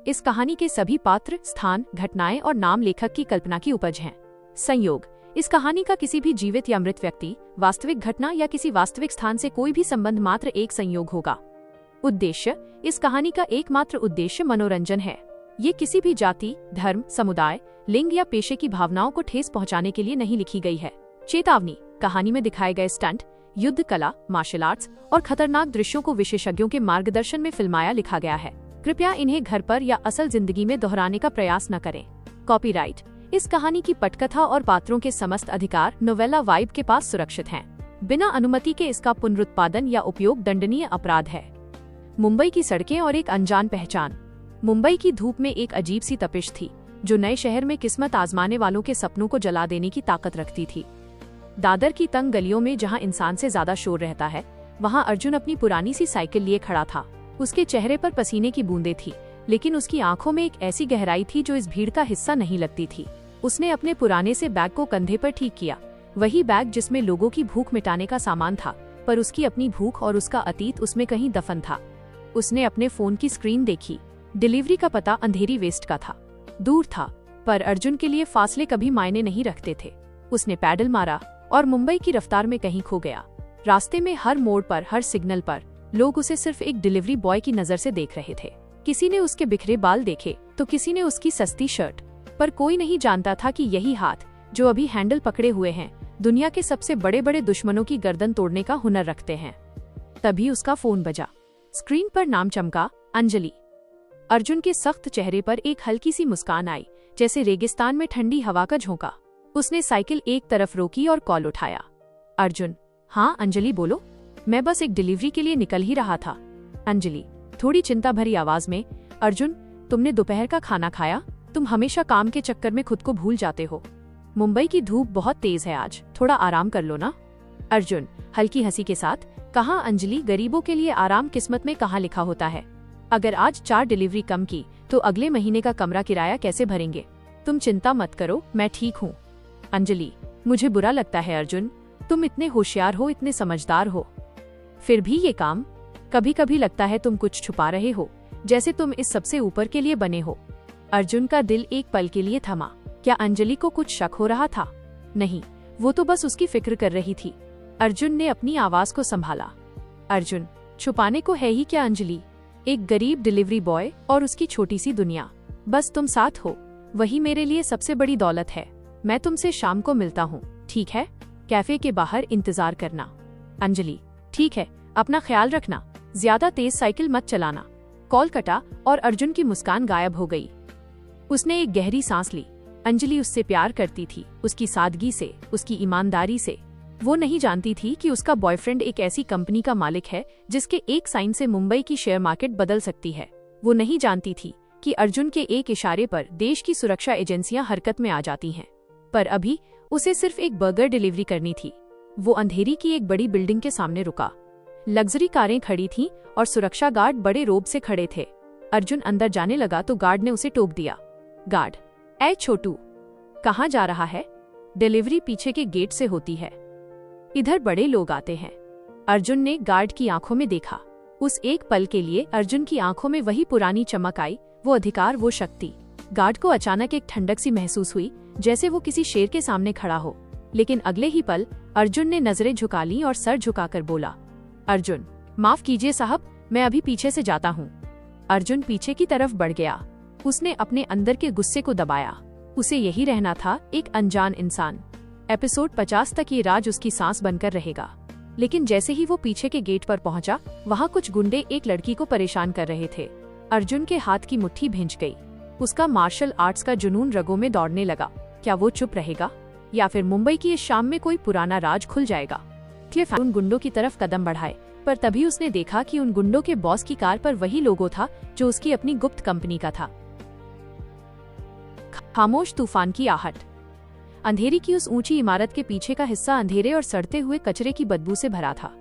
इस कहानी के सभी पात्र, स्थान, घटनाएं और नाम लेखक की कल्पना की उपज हैं। संयोग: इस कहानी का किसी भी जीवित या मृत व्यक्ति, वास्तविक घटना या किसी वास्तविक स्थान से कोई भी संबंध मात्र एक संयोग होगा। उद्देश्य: इस कहानी का एकमात्र उद्देश्य मनोरंजन है। ये किसी भी जाति, धर्म, समुदाय, लिंग या पेशे की भावनाओं को ठेस पहुंचाने के लिए नहीं लिखी गई है। चेतावनी: कहानी में दिखाए गए स्टंट, युद्ध कला, मार्शल आर्ट्स और खतरनाक दृश्यों को विशेषज्ञों के मार्गदर्शन में फिल्माया लिखा गया है। कृपया इन्हें घर पर या असल जिंदगी में दोहराने का प्रयास न करें। कॉपीराइट: इस कहानी की पटकथा और पात्रों के समस्त अधिकार नोवेला वाइब के पास सुरक्षित हैं। बिना अनुमति के इसका पुनरुत्पादन या उपयोग दंडनीय अपराध है। मुंबई की सड़कें और एक अनजान पहचान। मुंबई की धूप में एक अजीब सी तपिश थी, जो नए शहर में किस्मत आजमाने वालों के सपनों को जला देने की ताकत रखती थी। दादर की तंग गलियों में जहां इंसान से ज्यादा शोर रहता है, वहां अर्जुन अपनी पुरानी सी साइकिल लिए खड़ा था। उसके चेहरे पर पसीने की बूंदें थी, लेकिन उसकी आंखों में एक ऐसी गहराई थी जो इस भीड़ का हिस्सा नहीं लगती थी। उसने अपने पुराने से बैग को कंधे पर ठीक किया, वही बैग जिसमें लोगों की भूख मिटाने का सामान था, पर उसकी अपनी भूख और उसका अतीत उसमें कहीं दफन था। उसने अपने फोन की स्क्रीन देखी। डिलीवरी का पता अंधेरी वेस्ट का था। दूर था, पर अर्जुन के लिए फासले कभी मायने नहीं रखते थे। उसने पैडल मारा और मुंबई की रफ्तार में कहीं खो गया। रास्ते में हर मोड़ पर, हर सिग्नल पर लोग उसे सिर्फ एक डिलीवरी बॉय की नजर से देख रहे थे। किसी ने उसके बिखरे बाल देखे तो किसी ने उसकी सस्ती शर्ट, पर कोई नहीं जानता था कि यही हाथ, जो अभी हैंडल पकड़े हुए हैं, दुनिया के सबसे बड़े बड़े दुश्मनों की गर्दन तोड़ने का हुनर रखते हैं। तभी उसका फोन बजा। स्क्रीन पर नाम चमका, अंजलि। अर्जुन के सख्त चेहरे पर एक हल्की सी मुस्कान आई, जैसे रेगिस्तान में ठंडी हवा का झोंका। उसने साइकिल एक तरफ रोकी और कॉल उठाया। अर्जुन: हाँ अंजलि, बोलो। मैं बस एक डिलीवरी के लिए निकल ही रहा था। अंजलि थोड़ी चिंता भरी आवाज में: अर्जुन, तुमने दोपहर का खाना खाया? तुम हमेशा काम के चक्कर में खुद को भूल जाते हो। मुंबई की धूप बहुत तेज है आज, थोड़ा आराम कर लो ना। अर्जुन हल्की हंसी के साथ कहा: अंजलि, गरीबों के लिए आराम किस्मत में कहाँ लिखा होता है। अगर आज 4 डिलीवरी कम की तो अगले महीने का कमरा किराया कैसे भरेंगे? तुम चिंता मत करो, मैं ठीक हूँ। अंजलि: मुझे बुरा लगता है अर्जुन, तुम इतने होशियार हो, इतने समझदार हो, फिर भी ये काम। कभी कभी लगता है तुम कुछ छुपा रहे हो, जैसे तुम इस सबसे ऊपर के लिए बने हो। अर्जुन का दिल एक पल के लिए थमा। क्या अंजलि को कुछ शक हो रहा था? नहीं, वो तो बस उसकी फिक्र कर रही थी। अर्जुन ने अपनी आवाज को संभाला। अर्जुन: छुपाने को है ही क्या अंजलि? एक गरीब डिलीवरी बॉय और उसकी छोटी सी दुनिया। बस तुम साथ हो, वही मेरे लिए सबसे बड़ी दौलत है। मैं तुमसे शाम को मिलता हूँ, ठीक है? कैफे के बाहर इंतजार करना। अंजलि: ठीक है, अपना ख्याल रखना, ज्यादा तेज साइकिल मत चलाना। कॉल कटा और अर्जुन की मुस्कान गायब हो गई। उसने एक गहरी सांस ली। अंजलि उससे प्यार करती थी, उसकी सादगी से, उसकी ईमानदारी से। वो नहीं जानती थी कि उसका बॉयफ्रेंड एक ऐसी कंपनी का मालिक है जिसके एक साइन से मुंबई की शेयर मार्केट बदल सकती है। वो नहीं जानती थी कि अर्जुन के एक इशारे पर देश की सुरक्षा एजेंसियां हरकत में आ जाती हैं। पर अभी उसे सिर्फ एक बर्गर डिलीवरी करनी थी। वो अंधेरी की एक बड़ी बिल्डिंग के सामने रुका। लग्जरी कारें खड़ी थीं और सुरक्षा गार्ड बड़े रोब से खड़े थे। अर्जुन अंदर जाने लगा तो गार्ड ने उसे टोक दिया। गार्ड: ऐ छोटू, कहाँ जा रहा है? डिलीवरी पीछे के गेट से होती है, इधर बड़े लोग आते हैं। अर्जुन ने गार्ड की आंखों में देखा। उस एक पल के लिए अर्जुन की आंखों में वही पुरानी चमक आई, वो अधिकार, वो शक्ति। गार्ड को अचानक एक ठंडक सी महसूस हुई, जैसे वो किसी शेर के सामने खड़ा हो। लेकिन अगले ही पल अर्जुन ने नजरें झुका लीं और सर झुकाकर बोला: अर्जुन, माफ कीजिए साहब, मैं अभी पीछे से जाता हूँ। अर्जुन पीछे की तरफ बढ़ गया। उसने अपने अंदर के गुस्से को दबाया। उसे यही रहना था, एक अनजान इंसान। एपिसोड 50 तक ये राज उसकी सांस बनकर रहेगा। लेकिन जैसे ही वो पीछे के गेट पर पहुंचा, वहाँ कुछ गुंडे एक लड़की को परेशान कर रहे थे। अर्जुन के हाथ की मुट्ठी भींच गई। उसका मार्शल आर्ट्स का जुनून रगों में दौड़ने लगा। क्या वो चुप रहेगा, या फिर मुंबई की इस शाम में कोई पुराना राज खुल जाएगा? उन गुंडों की तरफ कदम बढ़ाए, पर तभी उसने देखा कि उन गुंडों के बॉस की कार पर वही लोगो था जो उसकी अपनी गुप्त कंपनी का था। खामोश तूफान की आहट। अंधेरी की उस ऊंची इमारत के पीछे का हिस्सा अंधेरे और सड़ते हुए कचरे की बदबू से भरा था।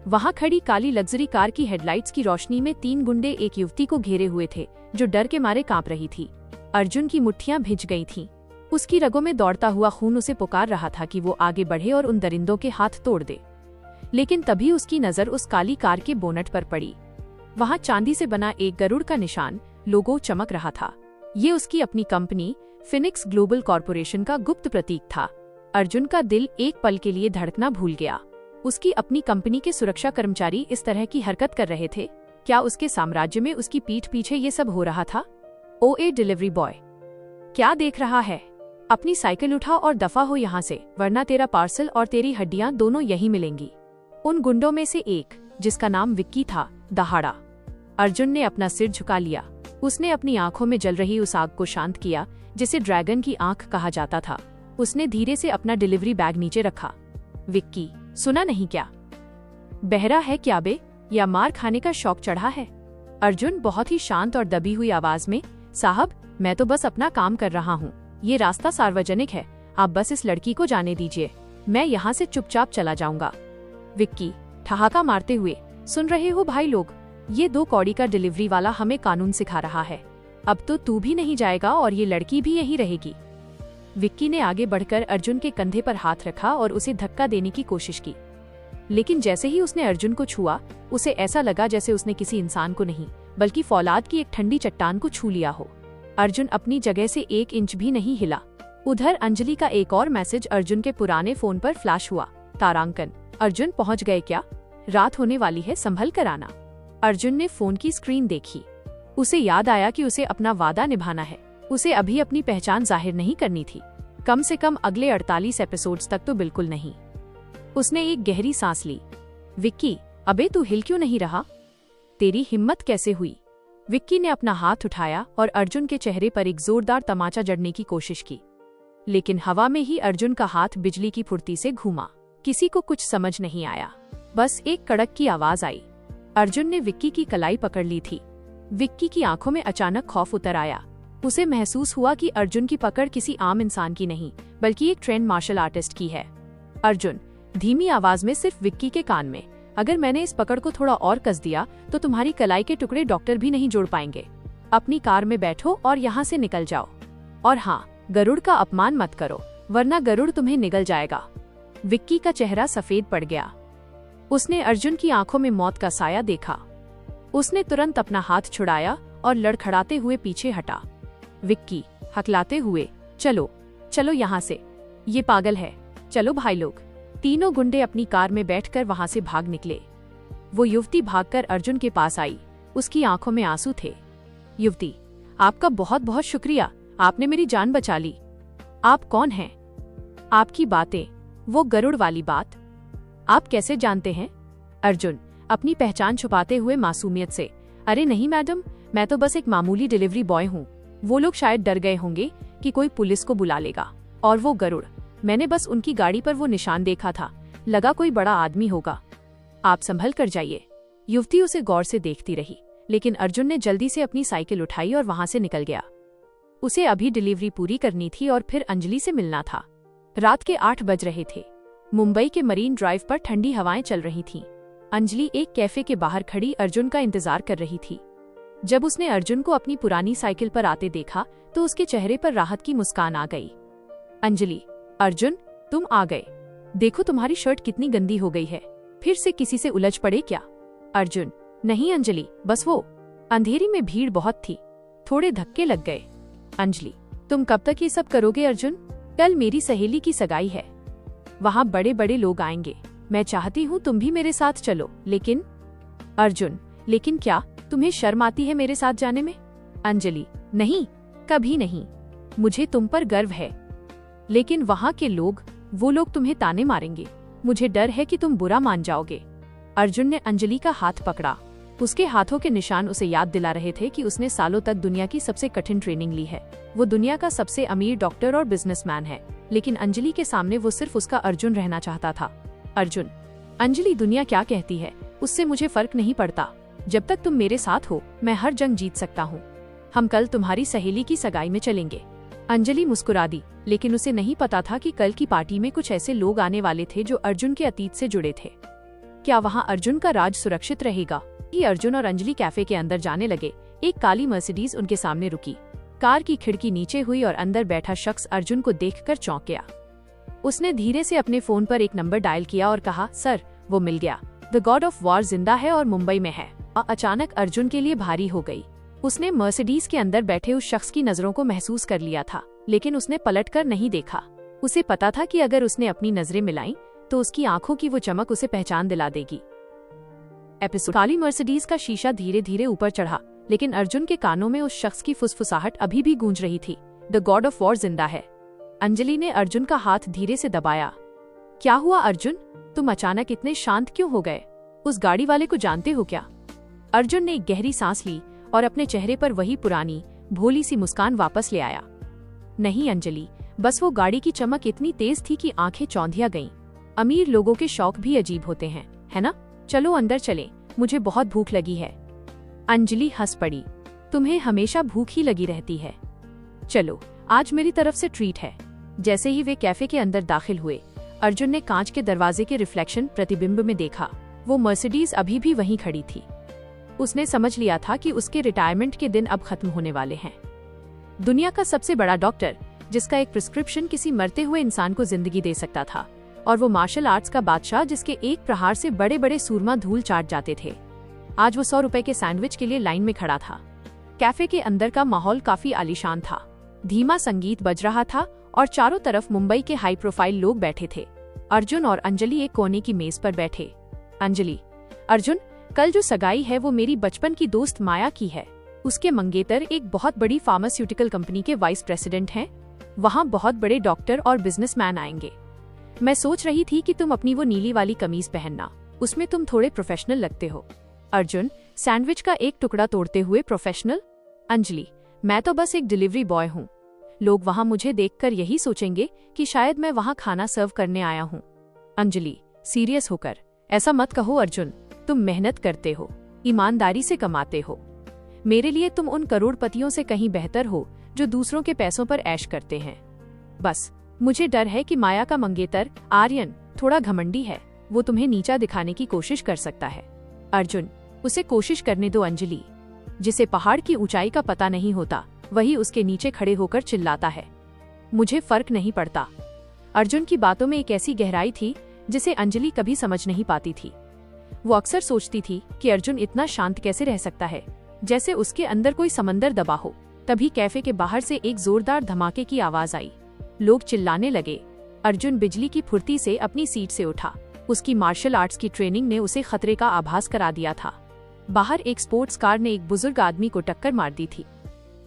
वहां खड़ी काली लग्जरी कार की हेडलाइट्स की रोशनी में 3 गुंडे एक युवती को घेरे हुए थे, जो डर के मारे कांप रही थी। अर्जुन की मुट्ठियां भिज गई थीं। उसकी रगों में दौड़ता हुआ खून उसे पुकार रहा था कि वो आगे बढ़े और उन दरिंदों के हाथ तोड़ दे। लेकिन तभी उसकी नजर उस काली कार के बोनट पर पड़ी। वहां चांदी से बना एक गरुड़ का निशान, लोगो चमक रहा था। ये उसकी अपनी कंपनी फिनिक्स ग्लोबल कॉरपोरेशन का गुप्त प्रतीक था। अर्जुन का दिल एक पल के लिए धड़कना भूल गया। उसकी अपनी कंपनी के सुरक्षा कर्मचारी इस तरह की हरकत कर रहे थे। क्या उसके साम्राज्य में उसकी पीठ पीछे ये सब हो रहा था? ओए डिलीवरी बॉय, क्या देख रहा है? अपनी साइकिल उठा और दफा हो यहाँ से, वरना तेरा पार्सल और तेरी हड्डियां दोनों यहीं मिलेंगी। उन गुंडों में से एक, जिसका नाम विक्की था, दहाड़ा। अर्जुन ने अपना सिर झुका लिया। उसने अपनी आंखों में जल रही उस आग को शांत किया जिसे ड्रैगन की आंख कहा जाता था। उसने धीरे से अपना डिलीवरी बैग नीचे रखा। विक्की, सुना नहीं क्या? बहरा है क्या बे, या मार खाने का शौक चढ़ा है? अर्जुन बहुत ही शांत और दबी हुई आवाज में, साहब, मैं तो बस अपना काम कर रहा हूँ। ये रास्ता सार्वजनिक है, आप बस इस लड़की को जाने दीजिए, मैं यहाँ से चुपचाप चला जाऊंगा। विक्की ठहाका मारते हुए, सुन रहे हो भाई लोग, ये 2 कौड़ी का डिलीवरी वाला हमें कानून सिखा रहा है। अब तो तू भी नहीं जाएगा और ये लड़की भी यहीं रहेगी। विक्की ने आगे बढ़कर अर्जुन के कंधे पर हाथ रखा और उसे धक्का देने की कोशिश की, लेकिन जैसे ही उसने अर्जुन को छुआ, उसे ऐसा लगा जैसे उसने किसी इंसान को नहीं, बल्कि फौलाद की एक ठंडी चट्टान को छू लिया हो। अर्जुन अपनी जगह से 1 इंच भी नहीं हिला। उधर अंजलि का एक और मैसेज अर्जुन के पुराने फोन पर फ्लैश हुआ। तारांकन, अर्जुन पहुंच गए क्या? रात होने वाली है, संभल कर आना। अर्जुन ने फोन की स्क्रीन देखी। उसे याद आया कि उसे अपना वादा निभाना है। उसे अभी अपनी पहचान जाहिर नहीं करनी थी, कम से कम अगले 48 एपिसोड्स तक तो बिल्कुल नहीं। उसने एक गहरी सांस ली। विक्की, अबे तू हिल क्यों नहीं रहा? तेरी हिम्मत कैसे हुई? विक्की ने अपना हाथ उठाया और अर्जुन के चेहरे पर एक जोरदार तमाचा जड़ने की कोशिश की, लेकिन हवा में ही अर्जुन का हाथ बिजली की फुर्ती से घूमा। किसी को कुछ समझ नहीं आया, बस एक कड़क की आवाज आई। अर्जुन ने विक्की की कलाई पकड़ ली थी। विक्की की आंखों में अचानक खौफ उतर आया। उसे महसूस हुआ कि अर्जुन की पकड़ किसी आम इंसान की नहीं, बल्कि एक ट्रेंड मार्शल आर्टिस्ट की है। अर्जुन धीमी आवाज में सिर्फ विक्की के कान में, अगर मैंने इस पकड़ को थोड़ा और कस दिया तो तुम्हारी कलाई के टुकड़े डॉक्टर भी नहीं जोड़ पाएंगे। अपनी कार में बैठो और यहाँ से निकल जाओ। और हाँ, गरुड़ का अपमान मत करो, वरना गरुड़ तुम्हें निगल जाएगा। विक्की का चेहरा सफेद पड़ गया। उसने अर्जुन की आंखों में मौत का साया देखा। उसने तुरंत अपना हाथ छुड़ाया और लड़खड़ाते हुए पीछे हटा। विक्की हकलाते हुए, चलो चलो यहाँ से, ये पागल है, चलो भाई लोग। तीनों गुंडे अपनी कार में बैठकर वहां से भाग निकले। वो युवती भागकर अर्जुन के पास आई। उसकी आंखों में आंसू थे। युवती, आपका बहुत बहुत शुक्रिया, आपने मेरी जान बचा ली। आप कौन हैं? आपकी बातें, वो गरुड़ वाली बात, आप कैसे जानते हैं? अर्जुन अपनी पहचान छुपाते हुए मासूमियत से, अरे नहीं मैडम, मैं तो बस एक मामूली डिलीवरी बॉय हूँ। वो लोग शायद डर गए होंगे कि कोई पुलिस को बुला लेगा। और वो गरुड़, मैंने बस उनकी गाड़ी पर वो निशान देखा था, लगा कोई बड़ा आदमी होगा। आप संभल कर जाइए। युवती उसे गौर से देखती रही, लेकिन अर्जुन ने जल्दी से अपनी साइकिल उठाई और वहां से निकल गया। उसे अभी डिलीवरी पूरी करनी थी और फिर अंजलि से मिलना था। रात के 8 बज रहे थे। मुंबई के मरीन ड्राइव पर ठंडी हवाएं चल रही थीं। अंजलि एक कैफे के बाहर खड़ी अर्जुन का इंतजार कर रही थी। जब उसने अर्जुन को अपनी पुरानी साइकिल पर आते देखा तो उसके चेहरे पर राहत की मुस्कान आ गई। अंजलि, अर्जुन तुम आ गए। देखो तुम्हारी शर्ट कितनी गंदी हो गई है, फिर से किसी से उलझ पड़े क्या? अर्जुन, नहीं अंजलि, बस वो अंधेरी में भीड़ बहुत थी, थोड़े धक्के लग गए। अंजलि, तुम कब तक ये सब करोगे अर्जुन? कल मेरी सहेली की सगाई है, वहाँ बड़े बड़े लोग आएंगे। मैं चाहती हूँ तुम भी मेरे साथ चलो, लेकिन। अर्जुन, लेकिन क्या? तुम्हें शर्म आती है मेरे साथ जाने में? अंजलि, नहीं, कभी नहीं। मुझे तुम पर गर्व है, लेकिन वहाँ के लोग, वो लोग तुम्हें ताने मारेंगे। मुझे डर है कि तुम बुरा मान जाओगे। अर्जुन ने अंजलि का हाथ पकड़ा। उसके हाथों के निशान उसे याद दिला रहे थे कि उसने सालों तक दुनिया की सबसे कठिन ट्रेनिंग ली है। वो दुनिया का सबसे अमीर डॉक्टर और बिजनेसमैन है, लेकिन अंजलि के सामने वो सिर्फ उसका अर्जुन रहना चाहता था। अर्जुन, अंजलि दुनिया क्या कहती है उससे मुझे फर्क नहीं पड़ता। जब तक तुम मेरे साथ हो, मैं हर जंग जीत सकता हूँ। हम कल तुम्हारी सहेली की सगाई में चलेंगे। अंजलि मुस्कुरा दी, लेकिन उसे नहीं पता था कि कल की पार्टी में कुछ ऐसे लोग आने वाले थे जो अर्जुन के अतीत से जुड़े थे। क्या वहाँ अर्जुन का राज सुरक्षित रहेगा? ही अर्जुन और अंजलि कैफे के अंदर जाने लगे। एक काली मर्सिडीज उनके सामने रुकी। कार की खिड़की नीचे हुई और अंदर बैठा शख्स अर्जुन को देखकर चौंक गया। उसने धीरे से अपने फोन पर एक नंबर डायल किया और कहा, सर, वो मिल गया। द गॉड ऑफ वॉर जिंदा है और मुंबई में है। अचानक अर्जुन के लिए भारी हो गई। उसने मर्सिडीज के अंदर बैठे उस शख्स की नजरों को महसूस कर लिया था, लेकिन उसने पलटकर नहीं देखा। उसे पता था कि अगर उसने अपनी नजरें मिलाई तो उसकी आंखों की वो चमक उसे पहचान दिला देगी। एपिसोड। काली मर्सिडीज का शीशा धीरे धीरे ऊपर चढ़ा, लेकिन अर्जुन के कानों में उस शख्स की फुसफुसाहट अभी भी गूंज रही थी। द गॉड ऑफ वॉर जिंदा है। अंजलि ने अर्जुन का हाथ धीरे से दबाया। क्या हुआ अर्जुन, तुम अचानक इतने शांत क्यों हो गए? उस गाड़ी वाले को जानते हो क्या? अर्जुन ने एक गहरी सांस ली और अपने चेहरे पर वही पुरानी भोली सी मुस्कान वापस ले आया। नहीं अंजलि, बस वो गाड़ी की चमक इतनी तेज थी कि आंखें चौंधिया गईं। अमीर लोगों के शौक भी अजीब होते हैं, है ना? चलो अंदर चलें, मुझे बहुत भूख लगी है। अंजलि हंस पड़ी। तुम्हें हमेशा भूख ही लगी रहती है। चलो, आज मेरी तरफ से ट्रीट है। जैसे ही वे कैफे के अंदर दाखिल हुए, अर्जुन ने कांच के दरवाजे के रिफ्लेक्शन प्रतिबिंब में देखा। वो मर्सिडीज अभी भी वहीं खड़ी थी। उसने समझ लिया था कि उसके रिटायरमेंट के दिन अब खत्म होने वाले हैं। दुनिया का सबसे बड़ा डॉक्टर, जिसका एक प्रिस्क्रिप्शन किसी मरते हुए इंसान को जिंदगी दे सकता था, और वो मार्शल आर्ट्स का बादशाह, जिसके एक प्रहार से बड़े बड़े सूरमा धूल चाट जाते थे। आज वो 100 रुपए के सैंडविच के लिए लाइन में खड़ा था। कैफे के अंदर का माहौल काफी आलीशान था। धीमा संगीत बज रहा था और चारों तरफ मुंबई के हाई प्रोफाइल लोग बैठे थे। अर्जुन और अंजलि एक कोने की मेज पर बैठे। अंजलि, अर्जुन, कल जो सगाई है वो मेरी बचपन की दोस्त माया की है। उसके मंगेतर एक बहुत बड़ी फार्मास्यूटिकल कंपनी के वाइस प्रेसिडेंट हैं। वहाँ बहुत बड़े डॉक्टर और बिजनेसमैन आएंगे। मैं सोच रही थी कि तुम अपनी वो नीली वाली कमीज पहनना, उसमें तुम थोड़े प्रोफेशनल लगते हो। अर्जुन, सैंडविच का एक टुकड़ा तोड़ते हुए प्रोफेशनल? अंजलि, मैं तो बस एक डिलीवरी बॉय हूँ। लोग वहाँ मुझे देखकर यही सोचेंगे कि शायद मैं वहाँ खाना सर्व करने आया हूँ। अंजलि, सीरियस होकर ऐसा मत कहो अर्जुन, तुम मेहनत करते हो, ईमानदारी से कमाते हो। मेरे लिए तुम उन करोड़पतियों से कहीं बेहतर हो जो दूसरों के पैसों पर ऐश करते हैं। बस मुझे डर है कि माया का मंगेतर आर्यन थोड़ा घमंडी है, वो तुम्हें नीचा दिखाने की कोशिश कर सकता है। अर्जुन, उसे कोशिश करने दो। अंजलि, जिसे पहाड़ की ऊंचाई का पता नहीं होता, वही उसके नीचे खड़े होकर चिल्लाता है। मुझे फर्क नहीं पड़ता। अर्जुन की बातों में एक ऐसी गहराई थी जिसे अंजलि कभी समझ नहीं पाती थी। वो अक्सर सोचती थी कि अर्जुन इतना शांत कैसे रह सकता है, जैसे उसके अंदर कोई समंदर दबा हो। तभी कैफे के बाहर से एक जोरदार धमाके की आवाज आई। लोग चिल्लाने लगे। अर्जुन बिजली की फुर्ती से अपनी सीट से उठा। उसकी मार्शल आर्ट्स की ट्रेनिंग ने उसे खतरे का आभास करा दिया था। बाहर एक स्पोर्ट्स कार ने एक बुजुर्ग आदमी को टक्कर मार दी थी।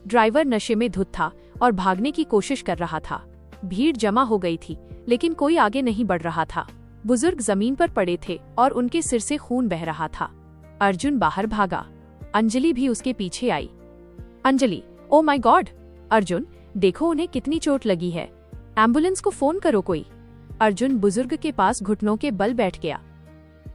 ड्राइवर नशे में धुत था और भागने की कोशिश कर रहा था। भीड़ जमा हो गई थी, लेकिन कोई आगे नहीं बढ़ रहा था। बुजुर्ग जमीन पर पड़े थे और उनके सिर से खून बह रहा था। अर्जुन बाहर भागा। अंजलि भी उसके पीछे आई। Anjali, oh my God! Arjun, देखो उन्हें कितनी चोट लगी है। एम्बुलेंस को फोन करो कोई। अर्जुन बुजुर्ग के पास घुटनों के बल बैठ गया।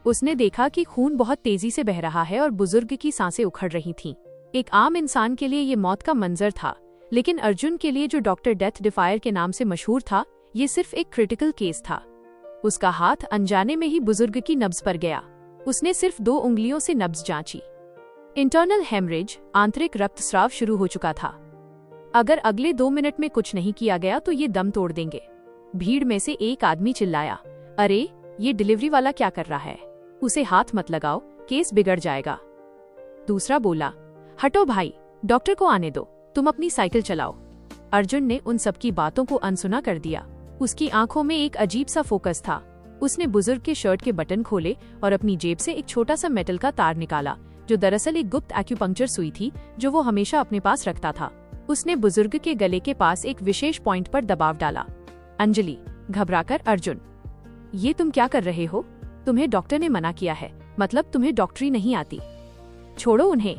उसने देखा कि खून बहुत तेजी से बह रहा है और बुजुर्ग की सांसें उखड़ रही थीं। एक आम इंसान के लिए ये मौत का मंजर था, लेकिन अर्जुन के लिए, जो डॉक्टर डेथ डिफायर के नाम से मशहूर था, ये सिर्फ एक क्रिटिकल केस था। उसका हाथ अनजाने में ही बुजुर्ग की नब्ज पर गया। उसने सिर्फ 2 उंगलियों से नब्ज जांची। इंटरनल हेमरेज, आंतरिक रक्तस्राव शुरू हो चुका था। अगर अगले 2 मिनट में कुछ नहीं किया गया तो ये दम तोड़ देंगे। भीड़ में से एक आदमी चिल्लाया, अरे ये डिलीवरी वाला क्या कर रहा है? उसे हाथ मत लगाओ, केस बिगड़ जाएगा। दूसरा बोला, हटो भाई, डॉक्टर को आने दो, तुम अपनी साइकिल चलाओ। अर्जुन ने उन सबकी बातों को अनसुना कर दिया। उसकी आंखों में एक अजीब सा फोकस था। उसने बुजुर्ग के शर्ट के बटन खोले और अपनी जेब से एक छोटा सा मेटल का तार निकाला, जो दरअसल एक गुप्त एक्यूपंक्चर सुई थी जो वो हमेशा अपने पास रखता था। उसने बुजुर्ग के गले के पास एक विशेष पॉइंट पर दबाव डाला। अंजलि, घबराकर, अर्जुन, ये तुम क्या कर रहे हो? तुम्हें डॉक्टर ने मना किया है, मतलब तुम्हें डॉक्टरी नहीं आती। छोड़ो उन्हें।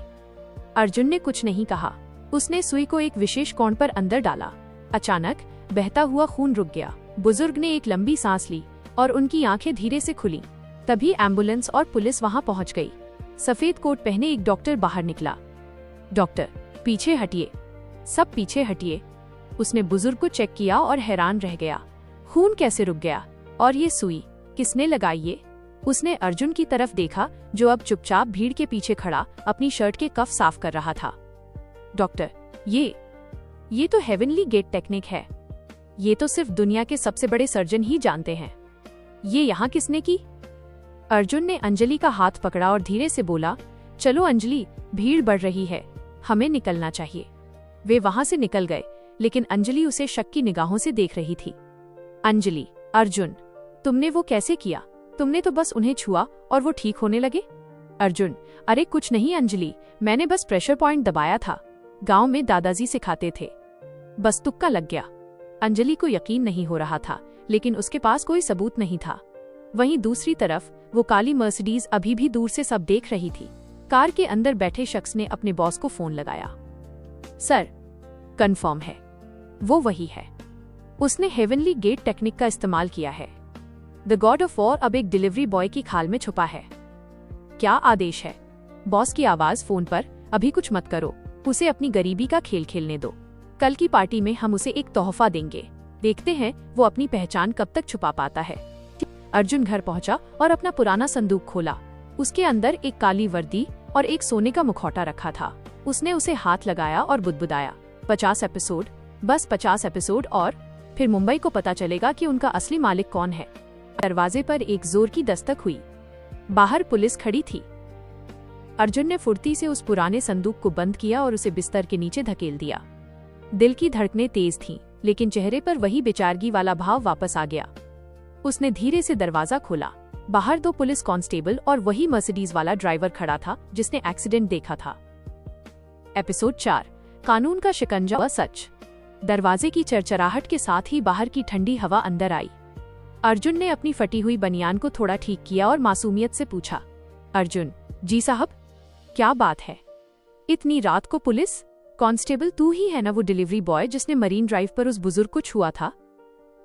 अर्जुन ने कुछ नहीं कहा। उसने सुई को एक विशेष कोण पर अंदर डाला। अचानक बहता हुआ खून रुक गया। बुजुर्ग ने एक लंबी सांस ली और उनकी आंखें धीरे से खुली। तभी एम्बुलेंस और पुलिस वहां पहुंच गई। सफेद कोट पहने एक डॉक्टर बाहर निकला। डॉक्टर, पीछे हटिए, सब पीछे हटिए। उसने बुजुर्ग को चेक किया और हैरान रह गया। खून कैसे रुक गया? और ये सुई किसने लगाई? ये? उसने अर्जुन की तरफ देखा, जो अब चुपचाप भीड़ के पीछे खड़ा अपनी शर्ट के कफ साफ कर रहा था। डॉक्टर, ये तो हेवनली गेट टेक्निक है। ये तो सिर्फ दुनिया के सबसे बड़े सर्जन ही जानते हैं। ये यहाँ किसने की? अर्जुन ने अंजलि का हाथ पकड़ा और धीरे से बोला, चलो अंजलि, भीड़ बढ़ रही है, हमें निकलना चाहिए। वे वहां से निकल गए, लेकिन अंजलि उसे शक की निगाहों से देख रही थी। अंजलि, अर्जुन, तुमने वो कैसे किया? तुमने तो बस उन्हें छुआ और वो ठीक होने लगे। अर्जुन, अरे कुछ नहीं अंजलि, मैंने बस प्रेशर पॉइंट दबाया था। गांव में दादाजी सिखाते थे, बस तुक्का लग गया। अंजलि को यकीन नहीं हो रहा था, लेकिन उसके पास कोई सबूत नहीं था। वहीं दूसरी तरफ वो काली मर्सिडीज अभी भी दूर से सब देख रही थी। कार के अंदर बैठे शख्स ने अपने बॉस को फोन लगाया। सर, कंफर्म है, वो वही है। उसने हेवनली गेट टेक्निक का इस्तेमाल किया है। द गॉड ऑफ वॉर अब एक डिलीवरी बॉय की खाल में छुपा है। क्या आदेश है? बॉस की आवाज फोन पर। अभी कुछ मत करो, उसे अपनी गरीबी का खेल खेलने दो। कल की पार्टी में हम उसे एक तोहफा देंगे। देखते हैं वो अपनी पहचान कब तक छुपा पाता है। अर्जुन घर पहुंचा और अपना पुराना संदूक खोला। उसके अंदर एक काली वर्दी और एक सोने का मुखौटा रखा था। उसने उसे हाथ लगाया और बुदबुदाया, 50 एपिसोड, बस 50 एपिसोड और फिर मुंबई को पता चलेगा कि उनका असली मालिक कौन है। दरवाजे पर एक जोर की दस्तक हुई। बाहर पुलिस खड़ी थी। अर्जुन ने फुर्ती से उस पुराने संदूक को बंद किया और उसे बिस्तर के नीचे धकेल दिया। दिल की धड़कनें तेज थीं, लेकिन चेहरे पर वही बेचारगी वाला भाव वापस आ गया। उसने धीरे से दरवाजा खोला। बाहर 2 पुलिस कांस्टेबल और वही मर्सिडीज वाला ड्राइवर खड़ा था जिसने एक्सीडेंट देखा था। एपिसोड 4, कानून का शिकंजा व सच। दरवाजे की चरचराहट के साथ ही बाहर की ठंडी हवा अंदर आई। अर्जुन ने अपनी फटी हुई बनियान को थोड़ा ठीक किया और मासूमियत से पूछा, अर्जुन, जी साहब, क्या बात है? इतनी रात को पुलिस? कांस्टेबल, तू ही है ना वो डिलीवरी बॉय जिसने मरीन ड्राइव पर उस बुजुर्ग को छुआ था?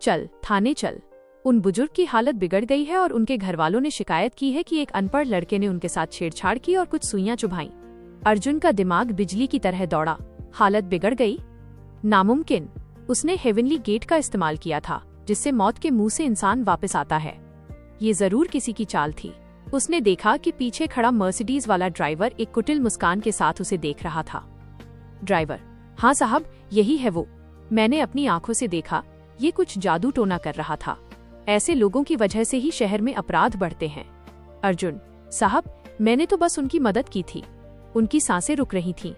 चल थाने चल। उन बुजुर्ग की हालत बिगड़ गई है और उनके घरवालों ने शिकायत की है कि एक अनपढ़ लड़के ने उनके साथ छेड़छाड़ की और कुछ सुइयां चुभाई। अर्जुन का दिमाग बिजली की तरह दौड़ा। हालत बिगड़ गई? नामुमकिन। उसने हेवनली गेट का इस्तेमाल किया था, जिससे मौत के मुंह से इंसान वापस आता है। ये जरूर किसी की चाल थी। उसने देखा कि पीछे खड़ा मर्सिडीज वाला ड्राइवर एक कुटिल मुस्कान के साथ उसे देख रहा था। ड्राइवर, हाँ साहब, यही है वो। मैंने अपनी आंखों से देखा, ये कुछ जादू टोना कर रहा था। ऐसे लोगों की वजह से ही शहर में अपराध बढ़ते हैं। अर्जुन, साहब, मैंने तो बस उनकी मदद की थी। उनकी सांसें रुक रही थीं।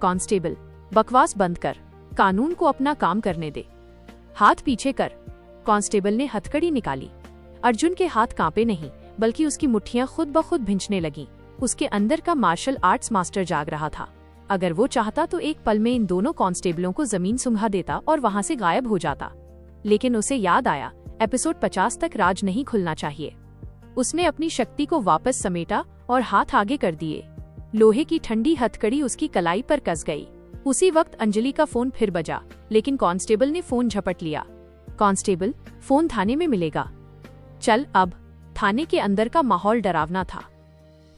कांस्टेबल, बकवास बंद कर, कानून को अपना काम करने दे। हाथ पीछे कर। कांस्टेबल ने हथकड़ी निकाली। अर्जुन के हाथ कांपे नहीं, बल्कि उसकी मुट्ठियां खुद ब खुद भिंचने लगीं। उसके अंदर का मार्शल आर्ट्स मास्टर जाग रहा था। अगर वो चाहता तो एक पल में इन दोनों कांस्टेबलों को जमीन सुंघा देता और वहां से गायब हो जाता। लेकिन उसे याद आया, एपिसोड 50 तक राज नहीं खुलना चाहिए। उसने अपनी शक्ति को वापस समेटा और हाथ आगे कर दिए। लोहे की ठंडी हथकड़ी उसकी कलाई पर कस गई। उसी वक्त अंजलि का फोन फिर बजा, लेकिन कांस्टेबल ने फोन झपट लिया। कांस्टेबल, फोन थाने में मिलेगा। चल अब। थाने के अंदर का माहौल डरावना था।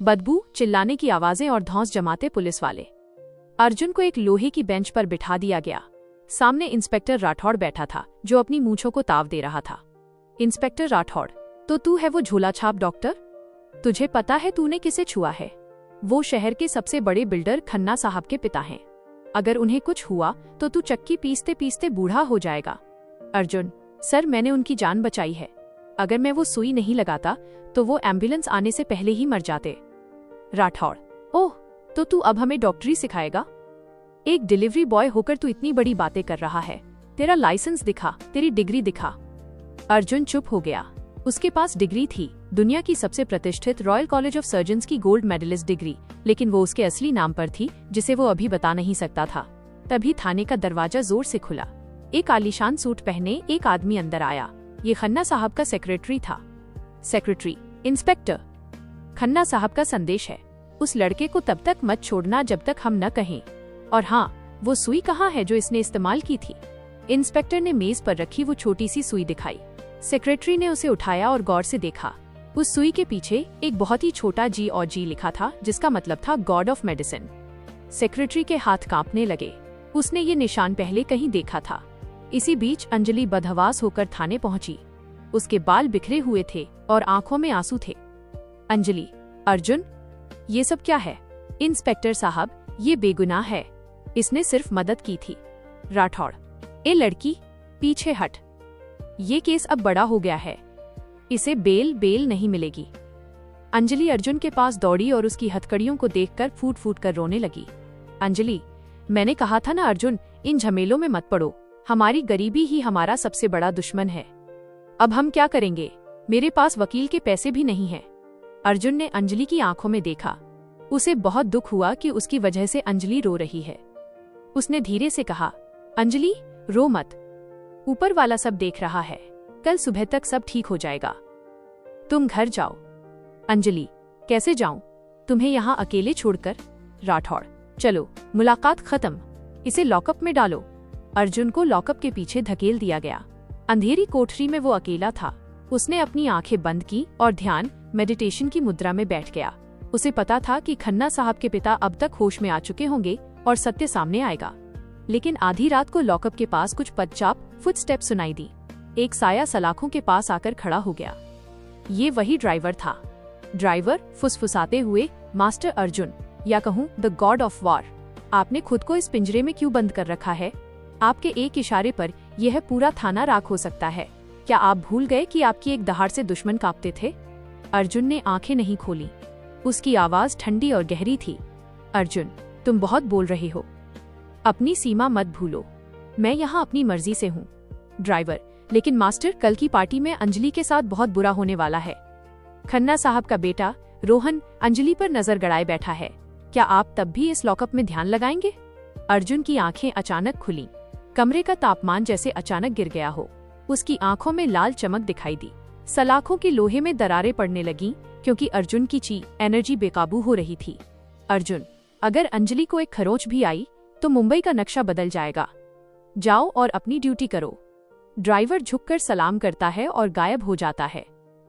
बदबू, चिल्लाने की आवाजें और धौंस जमाते पुलिस वाले। अर्जुन को एक लोहे की बेंच पर बिठा दिया गया। सामने इंस्पेक्टर राठौड़ बैठा था, जो अपनी मूंछों को ताव दे रहा था। इंस्पेक्टर राठौड़, तो तू है वो झोला छाप डॉक्टर? तुझे पता है तूने किसे छुआ है? वो शहर के सबसे बड़े बिल्डर खन्ना साहब के पिता हैं। अगर उन्हें कुछ हुआ तो तू चक्की पीसते पीसते बूढ़ा हो जाएगा। अर्जुन, सर, मैंने उनकी जान बचाई है। अगर मैं वो सुई नहीं लगाता तो वो एम्बुलेंस आने से पहले ही मर जाते। राठौड़, ओह, तो तू अब हमें डॉक्टरी सिखाएगा? एक डिलीवरी बॉय होकर तू इतनी बड़ी बातें कर रहा है। तेरा लाइसेंस दिखा, तेरी डिग्री दिखा। अर्जुन चुप हो गया। उसके पास डिग्री थी, दुनिया की सबसे प्रतिष्ठित रॉयल कॉलेज ऑफ सर्जन्स की गोल्ड मेडलिस्ट डिग्री, लेकिन वो उसके असली नाम पर थी, जिसे वो अभी बता नहीं सकता था। तभी थाने का दरवाजा जोर से खुला। एक आलीशान सूट पहने एक आदमी अंदर आया। ये खन्ना साहब का सेक्रेटरी था। सेक्रेटरी, इंस्पेक्टर, खन्ना साहब का संदेश है। उस लड़के को तब तक मत छोड़ना जब तक हम न कहें। और हाँ, वो सुई कहाँ है जो इसने इस्तेमाल की थी? इंस्पेक्टर ने मेज पर रखी वो छोटी सी सुई दिखाई। सेक्रेटरी ने उसे उठाया और गौर से देखा। उस सुई के पीछे एक बहुत ही छोटा जी और जी लिखा था, जिसका मतलब था गॉड ऑफ मेडिसिन। सेक्रेटरी के हाथ कांपने लगे। उसने ये निशान पहले कहीं देखा था। इसी बीच अंजलि बदहवास होकर थाने पहुंची। उसके बाल बिखरे हुए थे और आंखों में आंसू थे। अंजलि, अर्जुन, ये सब क्या है? इंस्पेक्टर साहब, ये बेगुनाह है। इसने सिर्फ मदद की थी। राठौड़, ए लड़की, पीछे हट। ये केस अब बड़ा हो गया है। इसे बेल नहीं मिलेगी। अंजलि अर्जुन के पास दौड़ी और उसकी हथकड़ियों को देखकर फूट फूट कर रोने लगी। अंजलि, मैंने कहा था ना अर्जुन, इन झमेलों में मत पड़ो। हमारी गरीबी ही हमारा सबसे बड़ा दुश्मन है। अब हम क्या करेंगे? मेरे पास वकील के पैसे भी नहीं हैं। अर्जुन ने अंजलि की आंखों में देखा। उसे बहुत दुख हुआ कि उसकी वजह से अंजलि रो रही है। उसने धीरे से कहा, अंजलि रो मत, ऊपर वाला सब देख रहा है। कल सुबह तक सब ठीक हो जाएगा। तुम घर जाओ। अंजलि, कैसे जाऊं? तुम्हें यहाँ अकेले छोड़कर? राठौड़, चलो मुलाकात खत्म, इसे लॉकअप में डालो। अर्जुन को लॉकअप के पीछे धकेल दिया गया। अंधेरी कोठरी में वो अकेला था। उसने अपनी आंखें बंद की और ध्यान मेडिटेशन की मुद्रा में बैठ गया। उसे पता था कि खन्ना साहब के पिता अब तक होश में आ चुके होंगे और सत्य सामने आएगा। लेकिन आधी रात को लॉकअप के पास कुछ पदचाप फुटस्टेप सुनाई दी। एक साया सलाखों के पास आकर खड़ा हो गया। ये वही ड्राइवर था। ड्राइवर फुसफुसाते हुए, मास्टर अर्जुन, या कहूँ द गॉड ऑफ वॉर, आपने खुद को इस पिंजरे में क्यों बंद कर रखा है? आपके एक इशारे पर यह पूरा थाना राख हो सकता है। क्या आप भूल गए कि आपकी एक दहाड़ से दुश्मन कांपते थे? अर्जुन ने आंखें नहीं खोली। उसकी आवाज ठंडी और गहरी थी। अर्जुन, तुम बहुत बोल रहे हो। अपनी सीमा मत भूलो। मैं यहाँ अपनी मर्जी से हूँ। ड्राइवर, लेकिन मास्टर, कल की पार्टी में अंजलि के साथ बहुत बुरा होने वाला है। खन्ना साहब का बेटा रोहन अंजलि पर नजर गड़ाए बैठा है। क्या आप तब भी इस लॉकअप में ध्यान लगाएंगे? अर्जुन की आंखें अचानक खुली। कमरे का तापमान जैसे अचानक गिर गया हो। उसकी आंखों में लाल चमक दिखाई दी। सलाखों के लोहे में दरारें पड़ने लगीं क्योंकि अर्जुन की एनर्जी बेकाबू हो रही थी। अर्जुन, अगर अंजलि को एक खरोंच भी आई तो मुंबई का नक्शा बदल जाएगा। जाओ और अपनी ड्यूटी करो। ड्राइवर झुककर सलाम करता है और गायब हो जाता है।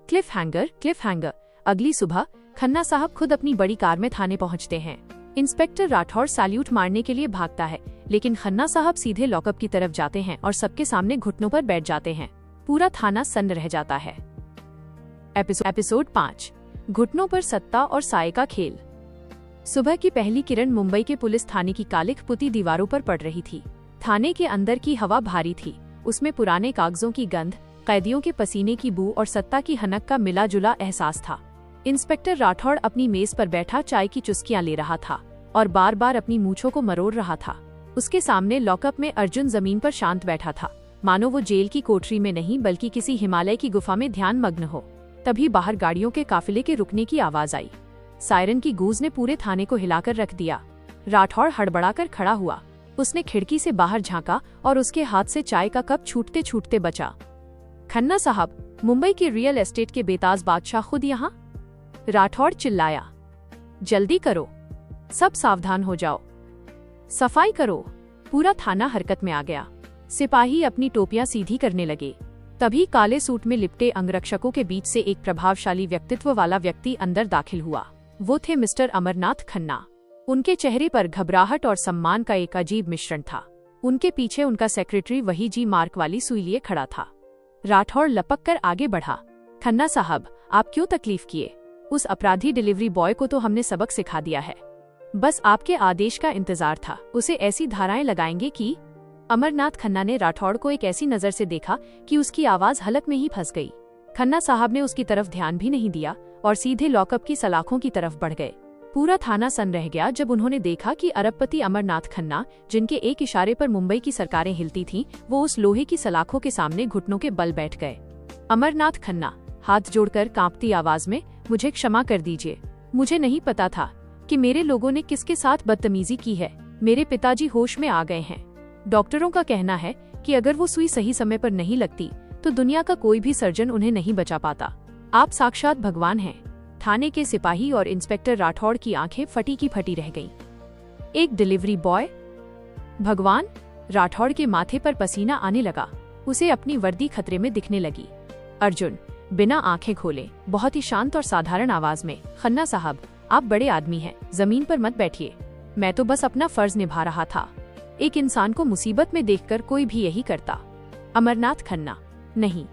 Cliff hanger. अगली सुबह खन्ना साहब खुद अपनी बड़ी कार में थाने पहुंचते हैं। इंस्पेक्टर राठौड़ सैल्यूट मारने के लिए भागता है, लेकिन खन्ना साहब सीधे लॉकअप की तरफ जाते हैं और सबके सामने घुटनों पर बैठ जाते हैं। पूरा थाना सन्न रह जाता है। एपिसोड 5, घुटनों पर सत्ता और साये का खेल। सुबह की पहली किरण मुंबई के पुलिस थाने की कालिख पुती दीवारों पर पड़ रही थी। थाने के अंदर की हवा भारी थी। उसमें पुराने कागजों की गंध, कैदियों के पसीने की बू और सत्ता की हनक का मिला जुला एहसास था। इंस्पेक्टर राठौड़ अपनी मेज पर बैठा चाय की चुस्कियां ले रहा था और बार बार अपनी मूंछों को मरोड़ रहा था। उसके सामने लॉकअप में अर्जुन जमीन पर शांत बैठा था, मानो वो जेल की कोठरी में नहीं बल्कि किसी हिमालय की गुफा में ध्यान मग्न हो। तभी बाहर गाड़ियों के काफिले के रुकने की आवाज आई। सायरन की गूंज ने पूरे थाने को हिलाकर रख दिया। राठौड़ हड़बड़ाकर खड़ा हुआ। उसने खिड़की से बाहर झांका और उसके हाथ से चाय का कप छूटते छूटते बचा। खन्ना साहब, मुंबई के रियल एस्टेट के बेताज बादशाह खुद यहाँ? राठौड़ चिल्लाया। जल्दी करो, सब सावधान हो जाओ, सफाई करो। पूरा थाना हरकत में आ गया। सिपाही अपनी टोपियां सीधी करने लगे। तभी काले सूट में लिपटे अंगरक्षकों के बीच से एक प्रभावशाली व्यक्तित्व वाला व्यक्ति अंदर दाखिल हुआ। वो थे मिस्टर अमरनाथ खन्ना। उनके चेहरे पर घबराहट और सम्मान का एक अजीब मिश्रण था। उनके पीछे उनका सेक्रेटरी वही जी मार्क वाली सुई लिए खड़ा था। राठौड़ लपक कर आगे बढ़ा। खन्ना साहब, आप क्यों तकलीफ किए? उस अपराधी डिलीवरी बॉय को तो हमने सबक सिखा दिया है। बस आपके आदेश का इंतजार था। उसे ऐसी धाराएं लगाएंगे कि... अमरनाथ खन्ना ने राठौड़ को एक ऐसी नजर से देखा कि उसकी आवाज हलक में ही फंस गई। खन्ना साहब ने उसकी तरफ ध्यान भी नहीं दिया और सीधे लॉकअप की सलाखों की तरफ बढ़ गए। पूरा थाना सन्न रह गया जब उन्होंने देखा कि अरबपति अमरनाथ खन्ना, जिनके एक इशारे पर मुंबई की सरकारें हिलती थीं, वो उस लोहे की सलाखों के सामने घुटनों के बल बैठ गए। अमरनाथ खन्ना, हाथ जोड़कर कांपती आवाज में, मुझे क्षमा कर दीजिए। मुझे नहीं पता था कि मेरे लोगों ने किसके साथ बदतमीजी की है। मेरे पिताजी होश में आ गए हैं। डॉक्टरों का कहना है कि अगर वो सुई सही समय पर नहीं लगती तो दुनिया का कोई भी सर्जन उन्हें नहीं बचा पाता। आप साक्षात भगवान हैं। थाने के सिपाही और इंस्पेक्टर राठौड़ की आंखें फटी की फटी रह गईं। एक डिलीवरी बॉय? भगवान? राठौड़ के माथे पर पसीना आने लगा। उसे अपनी वर्दी खतरे में दिखने लगी। अर्जुन, बिना आंखें खोले, बहुत ही शांत और साधारण आवाज में, खन्ना साहब, आप बड़े आदमी हैं, जमीन पर मत बैठिए। मैं तो बस अपना फर्ज निभा रहा था। एक इंसान को मुसीबत में देखकर कोई भी यही करता। अमरनाथ खन्ना, नहीं,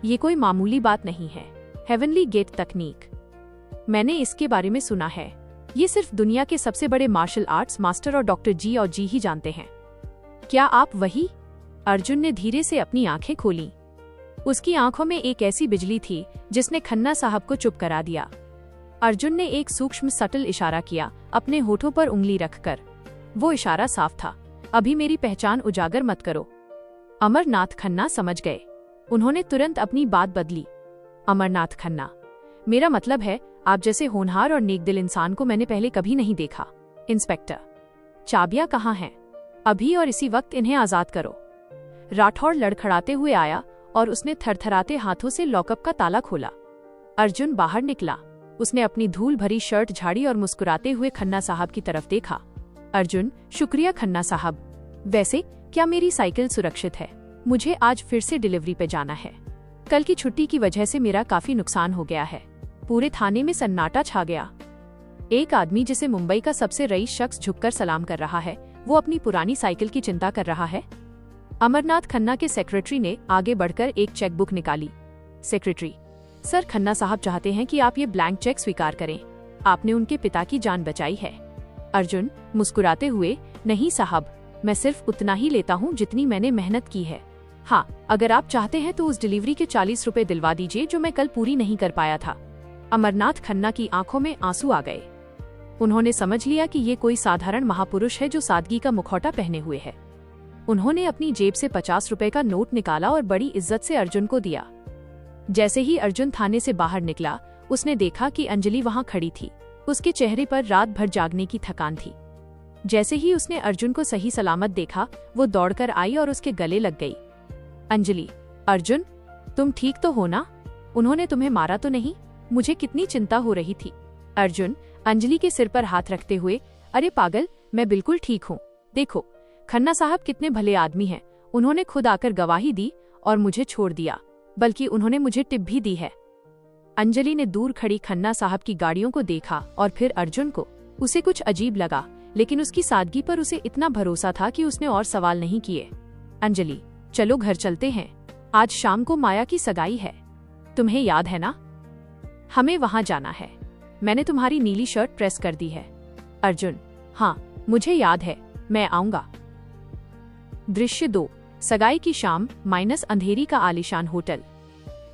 ये कोई मामूली बात नहीं है। हेवनली गेट तकनीक, मैंने इसके बारे में सुना है। ये सिर्फ दुनिया के सबसे बड़े मार्शल आर्ट्स मास्टर और डॉक्टर जी और जी ही जानते हैं। क्या आप वही? अर्जुन ने धीरे से अपनी आंखें खोली। उसकी आंखों में एक ऐसी बिजली थी जिसने खन्ना साहब को चुप करा दिया। अर्जुन ने एक सूक्ष्म सटल इशारा किया, अपने होठों पर उंगली रखकर। वो इशारा साफ था, अभी मेरी पहचान उजागर मत करो। अमरनाथ खन्ना समझ गए। उन्होंने तुरंत अपनी बात बदली। अमरनाथ खन्ना, मेरा मतलब है आप जैसे होनहार और नेकदिल इंसान को मैंने पहले कभी नहीं देखा। इंस्पेक्टर, चाबियां कहाँ हैं? अभी और इसी वक्त इन्हें आजाद करो। राठौड़ लड़खड़ाते हुए आया और उसने थरथराते हाथों से लॉकअप का ताला खोला। अर्जुन बाहर निकला। उसने अपनी धूल भरी शर्ट झाड़ी और मुस्कुराते हुए खन्ना साहब की तरफ देखा। अर्जुन, शुक्रिया खन्ना साहब। वैसे क्या मेरी साइकिल सुरक्षित है? मुझे आज फिर से डिलीवरी पे जाना है। कल की छुट्टी की वजह से मेरा काफी नुकसान हो गया है। पूरे थाने में सन्नाटा छा गया। एक आदमी जिसे मुंबई का सबसे रईस शख्स झुककर सलाम कर रहा है, वो अपनी पुरानी साइकिल की चिंता कर रहा है। अमरनाथ खन्ना के सेक्रेटरी ने आगे बढ़कर एक चेकबुक निकाली। सेक्रेटरी, सर खन्ना साहब चाहते हैं कि आप ये ब्लैंक चेक स्वीकार करें। आपने उनके पिता की जान बचाई है। अर्जुन मुस्कुराते हुए, नहीं साहब, मैं सिर्फ उतना ही लेता हूँ जितनी मैंने मेहनत की है। हाँ, अगर आप चाहते हैं तो उस डिलीवरी के 40 रुपए दिलवा दीजिए जो मैं कल पूरी नहीं कर पाया था। अमरनाथ खन्ना की आंखों में आंसू आ गए। उन्होंने समझ लिया कि ये कोई साधारण महापुरुष है जो सादगी का मुखौटा पहने हुए है। उन्होंने अपनी जेब से 50 रुपए का नोट निकाला और बड़ी इज्जत से अर्जुन को दिया। जैसे ही अर्जुन थाने से बाहर निकला, उसने देखा कि अंजलि वहां खड़ी थी। उसके चेहरे पर रात भर जागने की थकान थी। जैसे ही उसने अर्जुन को सही सलामत देखा, वो दौड़कर आई और उसके गले लग गई। अंजलि, अर्जुन, तुम ठीक तो हो ना? उन्होंने तुम्हें मारा तो नहीं? मुझे कितनी चिंता हो रही थी। अर्जुन अंजलि के सिर पर हाथ रखते हुए, अरे पागल, मैं बिल्कुल ठीक हूँ। देखो, खन्ना साहब कितने भले आदमी हैं। उन्होंने खुद आकर गवाही दी और मुझे छोड़ दिया, बल्कि उन्होंने मुझे टिप भी दी है। अंजलि ने दूर खड़ी खन्ना साहब की गाड़ियों को देखा और फिर अर्जुन को। उसे कुछ अजीब लगा, लेकिन उसकी सादगी पर उसे इतना भरोसा था कि उसने और सवाल नहीं किए। अंजलि, चलो घर चलते हैं। आज शाम को माया की सगाई है, तुम्हें याद है ना? हमें वहां जाना है। मैंने तुम्हारी नीली शर्ट प्रेस कर दी है। अर्जुन, हाँ, मुझे याद है, मैं आऊंगा। दृश्य 2, सगाई की शाम माइनस अंधेरी का आलीशान होटल।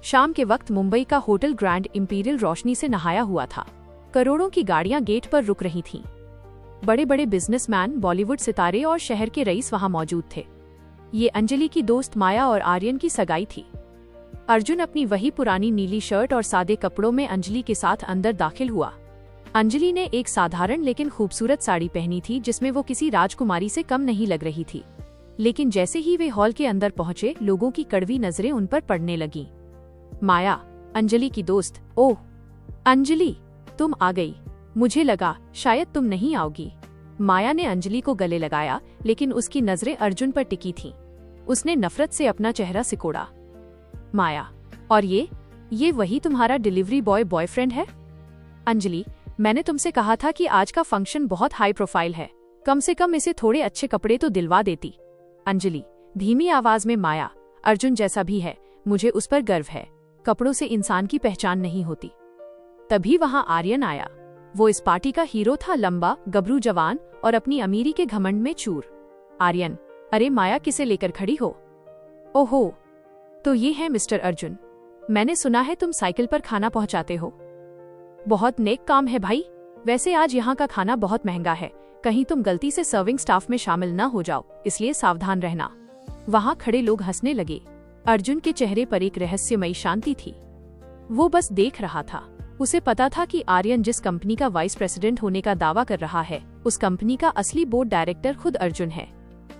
शाम के वक्त मुंबई का होटल ग्रैंड इंपीरियल रोशनी से नहाया हुआ था। करोड़ों की गाड़ियां गेट पर रुक रही थीं। बड़े बड़े बिजनेसमैन, बॉलीवुड सितारे और शहर के रईस वहां मौजूद थे। ये अंजलि की दोस्त माया और आर्यन की सगाई थी। अर्जुन अपनी वही पुरानी नीली शर्ट और सादे कपड़ों में अंजलि के साथ अंदर दाखिल हुआ। अंजलि ने एक साधारण लेकिन खूबसूरत साड़ी पहनी थी जिसमें वो किसी राजकुमारी से कम नहीं लग रही थी। लेकिन जैसे ही वे हॉल के अंदर पहुंचे, लोगों की कड़वी नजरें उन पर पड़ने लगीं। माया, अंजलि की दोस्त, ओह अंजलि, तुम आ गई। मुझे लगा शायद तुम नहीं आओगी। माया ने अंजलि को गले लगाया, लेकिन उसकी नजरें अर्जुन पर टिकी थीं। उसने नफरत से अपना चेहरा सिकोड़ा। माया, और ये वही तुम्हारा डिलीवरी बॉय बॉयफ्रेंड है? अंजलि, मैंने तुमसे कहा था कि आज का फंक्शन बहुत हाई प्रोफाइल है, कम से कम इसे थोड़े अच्छे कपड़े तो दिलवा देती। अंजलि धीमी आवाज में, माया, अर्जुन जैसा भी है, मुझे उस पर गर्व है। कपड़ों से इंसान की पहचान नहीं होती। तभी वहां आर्यन आया। वो इस पार्टी का हीरो था, लंबा, गबरू जवान और अपनी अमीरी के घमंड में चूर। आर्यन, अरे माया, किसे लेकर खड़ी हो? ओहो, तो ये है मिस्टर अर्जुन। मैंने सुना है तुम साइकिल पर खाना पहुंचाते हो। बहुत नेक काम है भाई। वैसे आज यहाँ का खाना बहुत महंगा है, कहीं तुम गलती से सर्विंग स्टाफ में शामिल न हो जाओ, इसलिए सावधान रहना। वहां खड़े लोग हंसने लगे। अर्जुन के चेहरे पर एक रहस्यमयी शांति थी। वो बस देख रहा था। उसे पता था कि आर्यन जिस कंपनी का वाइस प्रेसिडेंट होने का दावा कर रहा है, उस कंपनी का असली बोर्ड डायरेक्टर खुद अर्जुन है।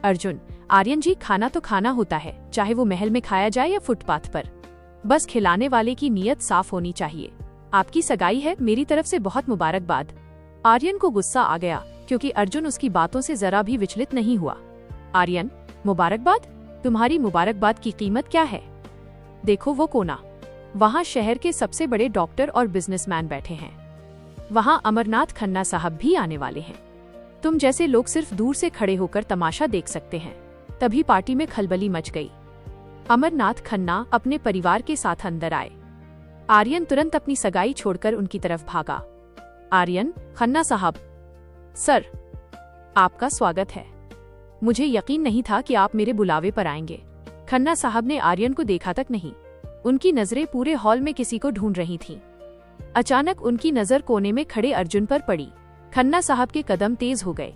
अर्जुन, आर्यन जी, खाना तो खाना होता है, चाहे वो महल में खाया जाए या फुटपाथ पर। बस खिलाने वाले की नीयत साफ होनी चाहिए। आपकी सगाई है, मेरी तरफ से बहुत मुबारकबाद। आर्यन को गुस्सा आ गया क्योंकि अर्जुन उसकी बातों से जरा भी विचलित नहीं हुआ। आर्यन, मुबारकबाद? तुम्हारी मुबारकबाद की कीमत क्या है? देखो वो कोना, वहाँ शहर के सबसे बड़े डॉक्टर और बिजनेसमैन बैठे हैं। वहाँ अमरनाथ खन्ना साहब भी आने वाले हैं। तुम जैसे लोग सिर्फ दूर से खड़े होकर तमाशा देख सकते हैं। तभी पार्टी में खलबली मच गई। अमरनाथ खन्ना अपने परिवार के साथ अंदर आए। आर्यन तुरंत अपनी सगाई छोड़कर उनकी तरफ भागा। आर्यन, खन्ना साहब। सर, आपका स्वागत है। मुझे यकीन नहीं था कि आप मेरे बुलावे पर आएंगे। खन्ना साहब ने आर्यन को देखा तक नहीं। उनकी नजरें पूरे हॉल में किसी को ढूंढ रही थीं। अचानक उनकी नजर कोने में खड़े अर्जुन पर पड़ी। खन्ना साहब के कदम तेज हो गए।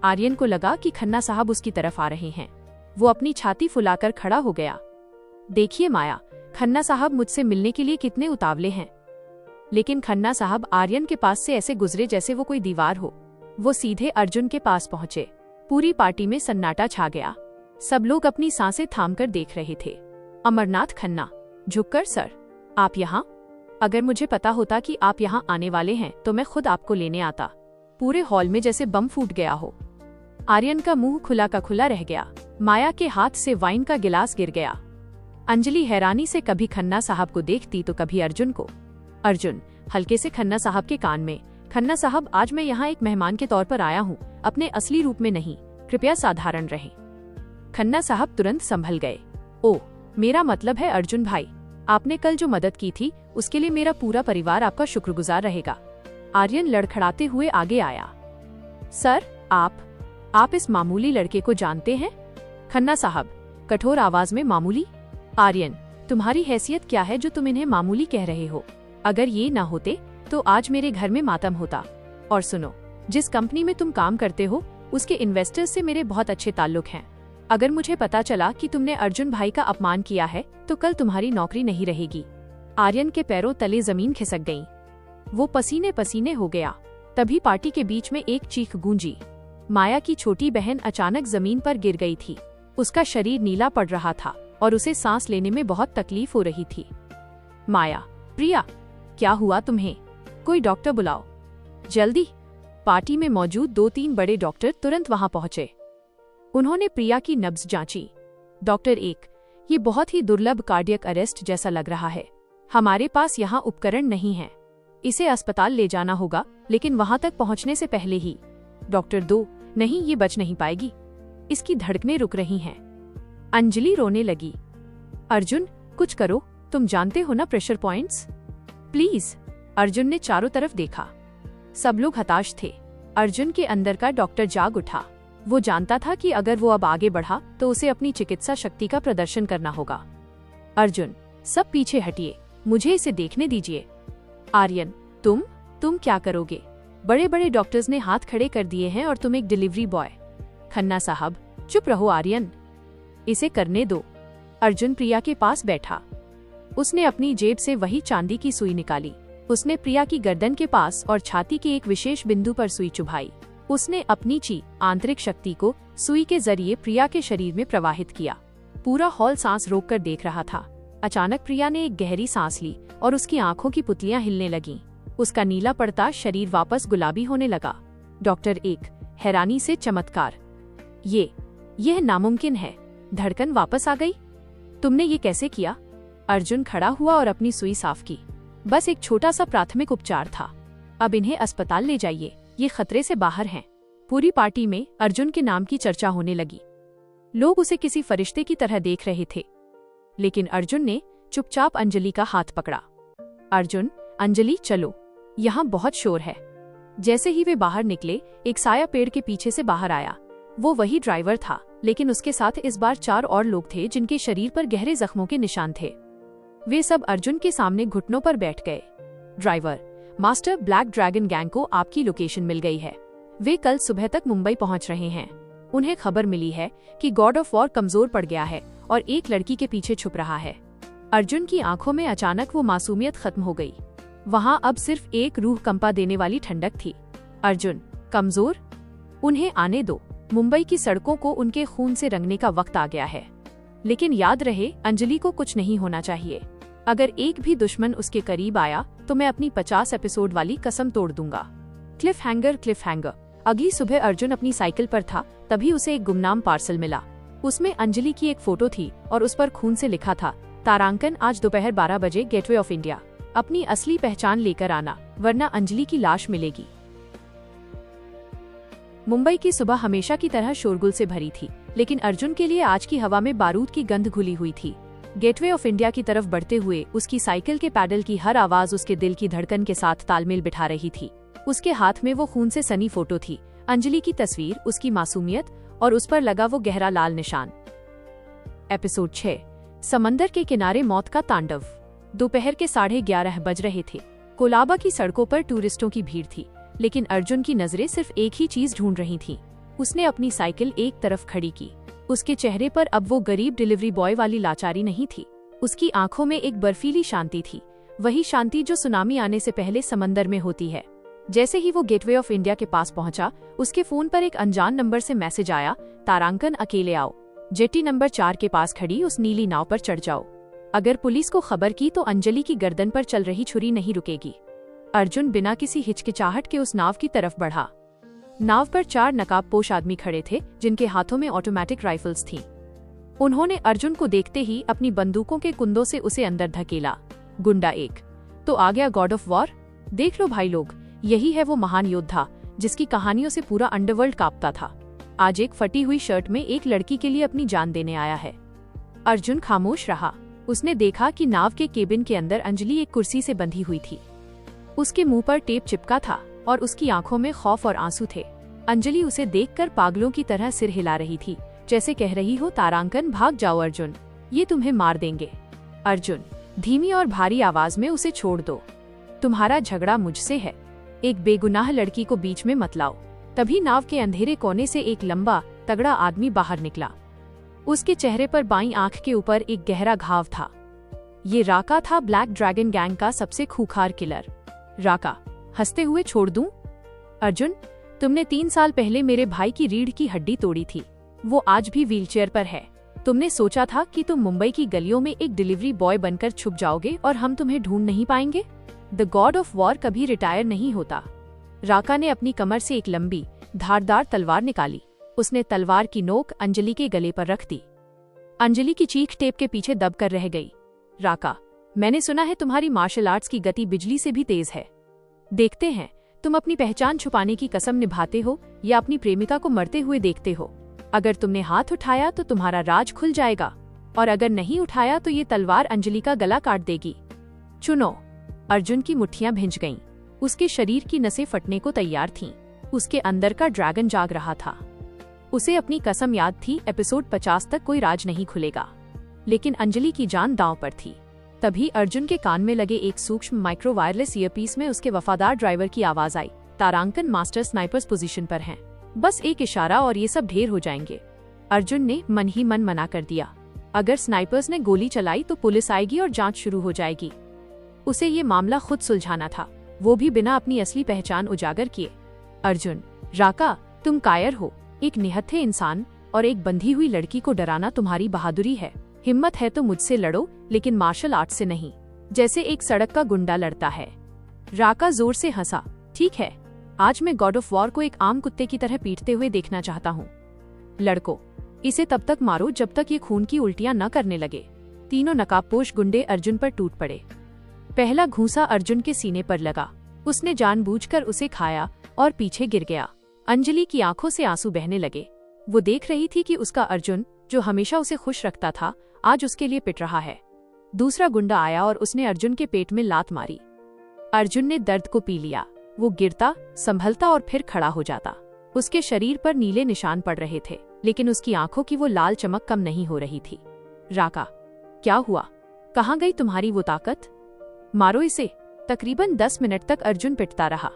आर्यन को लगा कि खन्ना साहब उसकी तरफ आ रहे हैं। वो अपनी छाती फुलाकर खड़ा हो गया। देखिए माया, खन्ना साहब मुझसे मिलने के लिए कितने उतावले हैं। लेकिन खन्ना साहब आर्यन के पास से ऐसे गुजरे जैसे वो कोई दीवार हो। वो सीधे अर्जुन के पास पहुंचे। पूरी पार्टी में सन्नाटा छा गया। सब लोग अपनी सांसें थामकर देख रहे थे। अमरनाथ खन्ना झुककर, सर आप यहाँ? अगर मुझे पता होता कि आप यहाँ आने वाले हैं तो मैं खुद आपको लेने आता। पूरे हॉल में जैसे बम फूट गया हो। आर्यन का मुंह खुला का खुला रह गया। माया के हाथ से वाइन का गिलास गिर गया। अंजलि हैरानी से कभी खन्ना साहब को देखती तो कभी अर्जुन को। अर्जुन हल्के से खन्ना साहब के कान में, खन्ना साहब आज मैं यहाँ एक मेहमान के तौर पर आया हूँ, अपने असली रूप में नहीं, कृपया साधारण रहें। खन्ना साहब तुरंत संभल गए। ओह, मेरा मतलब है अर्जुन भाई, आपने कल जो मदद की थी उसके लिए मेरा पूरा परिवार आपका शुक्रगुजार रहेगा। आर्यन लड़खड़ाते हुए आगे आया। सर आप इस मामूली लड़के को जानते हैं? खन्ना साहब कठोर आवाज में, मामूली? आर्यन, तुम्हारी हैसियत क्या है जो तुम इन्हें मामूली कह रहे हो? अगर ये ना होते तो आज मेरे घर में मातम होता। और सुनो, जिस कंपनी में तुम काम करते हो उसके इन्वेस्टर्स से मेरे बहुत अच्छे ताल्लुक हैं। अगर मुझे पता चला कि तुमने अर्जुन भाई का अपमान किया है तो कल तुम्हारी नौकरी नहीं रहेगी। आर्यन के पैरों तले जमीन खिसक गई। वो पसीने पसीने हो गया। तभी पार्टी के बीच में एक चीख गूंजी। माया की छोटी बहन अचानक जमीन पर गिर गई थी। उसका शरीर नीला पड़ रहा था और उसे सांस लेने में बहुत तकलीफ हो रही थी। माया, प्रिया, क्या हुआ तुम्हें? कोई डॉक्टर बुलाओ जल्दी। पार्टी में मौजूद 2-3 बड़े डॉक्टर तुरंत वहां पहुंचे। उन्होंने प्रिया की नब्ज जांची। डॉक्टर 1, ये बहुत ही दुर्लभ कार्डियक अरेस्ट जैसा लग रहा है। हमारे पास यहाँ उपकरण नहीं है। इसे अस्पताल ले जाना होगा, लेकिन वहां तक पहुंचने से पहले ही। डॉक्टर 2, नहीं, ये बच नहीं पाएगी, इसकी धड़कनें रुक रही हैं। अंजलि रोने लगी। अर्जुन, कुछ करो, तुम जानते हो ना प्रेशर पॉइंट्स, प्लीज। अर्जुन ने चारों तरफ देखा। सब लोग हताश थे। अर्जुन के अंदर का डॉक्टर जाग उठा। वो जानता था कि अगर वो अब आगे बढ़ा तो उसे अपनी चिकित्सा शक्ति का प्रदर्शन करना होगा। अर्जुन, सब पीछे हटिए, मुझे इसे देखने दीजिए। आर्यन, तुम क्या करोगे? बड़े बड़े डॉक्टर्स ने हाथ खड़े कर दिए हैं और तुम एक डिलीवरी बॉय। खन्ना साहब, चुप रहो आर्यन, इसे करने दो। अर्जुन प्रिया के पास बैठा। उसने अपनी जेब से वही चांदी की सुई निकाली। उसने प्रिया की गर्दन के पास और छाती के एक विशेष बिंदु पर सुई चुभाई। उसने अपनी आंतरिक शक्ति को सुई के जरिए प्रिया के शरीर में प्रवाहित किया। पूरा हॉल सांस रोककर देख रहा था। अचानक प्रिया ने एक गहरी सांस ली और उसकी आंखों की पुतलियां हिलने लगीं। उसका नीला पड़ता शरीर वापस गुलाबी होने लगा। डॉक्टर 1, हैरानी से, चमत्कार, यह नामुमकिन है। धड़कन वापस आ गई? तुमने ये कैसे किया? अर्जुन खड़ा हुआ और अपनी सुई साफ की। बस एक छोटा सा प्राथमिक उपचार था। अब इन्हें अस्पताल ले जाइए, ये खतरे से बाहर हैं। पूरी पार्टी में अर्जुन के नाम की चर्चा होने लगी। लोग उसे किसी फरिश्ते की तरह देख रहे थे। लेकिन अर्जुन ने चुपचाप अंजलि का हाथ पकड़ा। अर्जुन, अंजलि, चलो, यहाँ बहुत शोर है। जैसे ही वे बाहर निकले, एक साया पेड़ के पीछे से बाहर आया। वो वही ड्राइवर था, लेकिन उसके साथ इस बार 4 और लोग थे जिनके शरीर पर गहरे जख्मों के निशान थे। वे सब अर्जुन के सामने घुटनों पर बैठ गए। Driver, master, black dragon gang को आपकी लोकेशन मिल गई है। वे कल सुबह तक मुंबई पहुंच रहे हैं। उन्हें खबर मिली है कि गॉड ऑफ वॉर कमजोर पड़ गया है और एक लड़की के पीछे छुप रहा है। अर्जुन की आंखों में अचानक वो मासूमियत खत्म हो गई। वहां अब सिर्फ एक रूह कंपा देने वाली ठंडक थी। अर्जुन, कमजोर? उन्हें आने दो। मुंबई की सड़कों को उनके खून से रंगने का वक्त आ गया है। लेकिन याद रहे, अंजलि को कुछ नहीं होना चाहिए। अगर एक भी दुश्मन उसके करीब आया तो मैं अपनी 50 एपिसोड वाली कसम तोड़ दूंगा। Cliff hanger. अगली सुबह अर्जुन अपनी साइकिल पर था, तभी उसे एक गुमनाम पार्सल मिला। उसमें अंजलि की एक फोटो थी और उस पर खून से लिखा था, तारांकन, आज दोपहर 12 बजे, गेटवे ऑफ इंडिया। अपनी असली पहचान लेकर आना, वरना अंजलि की लाश मिलेगी। मुंबई की सुबह हमेशा की तरह शोरगुल से भरी थी, लेकिन अर्जुन के लिए आज की हवा में बारूद की गंध घुली हुई थी। गेटवे ऑफ इंडिया की तरफ बढ़ते हुए उसकी साइकिल के पैडल की हर आवाज उसके दिल की धड़कन के साथ तालमेल बिठा रही थी। उसके हाथ में वो खून से सनी फोटो थी, अंजलि की तस्वीर, उसकी मासूमियत और उस पर लगा वो गहरा लाल निशान। एपिसोड 6, समंदर के किनारे मौत का तांडव। दोपहर के 11:30 बज रहे थे। कोलाबा की सड़कों पर टूरिस्टों की भीड़ थी, लेकिन अर्जुन की नजरें सिर्फ एक ही चीज ढूंढ रही थीं, उसने अपनी साइकिल एक तरफ खड़ी की। उसके चेहरे पर अब वो गरीब डिलीवरी बॉय वाली लाचारी नहीं थी। उसकी आंखों में एक बर्फीली शांति थी, वही शांति जो सुनामी आने से पहले समंदर में होती है। जैसे ही वो गेटवे ऑफ इंडिया के पास पहुंचा, उसके फोन पर एक अनजान नंबर से मैसेज आया, तारांकन अकेले आओ, जेटी नंबर 4 के पास खड़ी उस नीली नाव पर चढ़ जाओ। अगर पुलिस को खबर की तो अंजलि की गर्दन पर चल रही छुरी नहीं रुकेगी। अर्जुन बिना किसी हिचकिचाहट के उस नाव की तरफ बढ़ा। नाव पर 4 नकाबपोश आदमी खड़े थे, जिनके हाथों में ऑटोमेटिक राइफल्स थीं। उन्होंने अर्जुन को देखते ही अपनी बंदूकों के कुंदों से उसे अंदर धकेला। गुंडा 1, तो आ गया गॉड ऑफ वॉर। देख लो भाई लोग, यही है वो महान योद्धा जिसकी कहानियों से पूरा अंडरवर्ल्ड कांपता था। आज एक फटी हुई शर्ट में एक लड़की के लिए अपनी जान देने आया है। अर्जुन खामोश रहा। उसने देखा कि नाव के केबिन के अंदर अंजलि एक कुर्सी से बंधी हुई थी। उसके मुंह पर टेप चिपका था और उसकी आंखों में खौफ और आंसू थे। अंजलि उसे देखकर पागलों की तरह सिर हिला रही थी, जैसे कह रही हो, तारांकन भाग जाओ अर्जुन, ये तुम्हें मार देंगे। अर्जुन धीमी और भारी आवाज में, उसे छोड़ दो, तुम्हारा झगड़ा मुझसे है, एक बेगुनाह लड़की को बीच में मत लाओ। तभी नाव के अंधेरे कोने से एक लंबा तगड़ा आदमी बाहर निकला। उसके चेहरे पर बाईं आंख के ऊपर एक गहरा घाव था। ये राका था, ब्लैक ड्रैगन गैंग का सबसे खूंखार किलर। राका हंसते हुए, छोड़ दूं? अर्जुन, तुमने 3 साल पहले मेरे भाई की रीढ़ की हड्डी तोड़ी थी, वो आज भी व्हीलचेयर पर है। तुमने सोचा था कि तुम मुंबई की गलियों में एक डिलीवरी बॉय बनकर छुप जाओगे और हम तुम्हें ढूंढ नहीं पाएंगे। द गॉड ऑफ वॉर कभी रिटायर नहीं होता। राका ने अपनी कमर से एक लंबी धारदार तलवार निकाली। उसने तलवार की नोक अंजलि के गले पर रख दी। अंजलि की चीख टेप के पीछे दब कर रह गई। राका, मैंने सुना है तुम्हारी मार्शल आर्ट्स की गति बिजली से भी तेज है। देखते हैं तुम अपनी पहचान छुपाने की कसम निभाते हो या अपनी प्रेमिका को मरते हुए देखते हो। अगर तुमने हाथ उठाया तो तुम्हारा राज खुल जाएगा, और अगर नहीं उठाया तो ये तलवार अंजलि का गला काट देगी। चुनो। अर्जुन की मुट्ठियां भिंज गईं। उसके शरीर की नसें फटने को तैयार थीं। उसके अंदर का ड्रैगन जाग रहा था। उसे अपनी कसम याद थी, एपिसोड 50 तक कोई राज नहीं खुलेगा। लेकिन अंजलि की जान दांव पर थी। तभी अर्जुन के कान में लगे एक सूक्ष्म माइक्रो वायरलेस ईयरपीस में उसके वफादार ड्राइवर की आवाज आई, तारांकन मास्टर स्नाइपर्स पोजीशन पर हैं। बस एक इशारा और ये सब ढेर हो जाएंगे। अर्जुन ने मन ही मन मना कर दिया। अगर स्नाइपर्स ने गोली चलाई तो पुलिस आएगी और जांच शुरू हो जाएगी। उसे ये मामला खुद सुलझाना था, वो भी बिना अपनी असली पहचान उजागर किए। अर्जुन, राका, तुम कायर हो। एक निहत्थे इंसान और एक बंधी हुई लड़की को डराना तुम्हारी बहादुरी है। हिम्मत है तो मुझसे लड़ो, लेकिन मार्शल आर्ट से नहीं, जैसे एक सड़क का गुंडा लड़ता है। राका जोर से हंसा। ठीक है, आज मैं गॉड ऑफ वॉर को एक आम कुत्ते की तरह पीटते हुए देखना चाहता हूँ। लड़को, इसे तब तक मारो जब तक ये खून की उल्टियां न करने लगे। तीनों नकाबपोश गुंडे अर्जुन पर टूट पड़े। पहला घूंसा अर्जुन के सीने पर लगा। उसने जानबूझकर उसे खाया और पीछे गिर गया। अंजलि की आंखों से आंसू बहने लगे। वो देख रही थी कि उसका अर्जुन, जो हमेशा उसे खुश रखता था, आज उसके लिए पिट रहा है। दूसरा गुंडा आया और उसने अर्जुन के पेट में लात मारी। अर्जुन ने दर्द को पी लिया। वो गिरता, संभलता और फिर खड़ा हो जाता। उसके शरीर पर नीले निशान पड़ रहे थे, लेकिन उसकी आंखों की वो लाल चमक कम नहीं हो रही थी। राका, क्या हुआ? कहाँ गई तुम्हारी वो ताकत? मारो इसे। तकरीबन 10 मिनट तक अर्जुन पिटता रहा।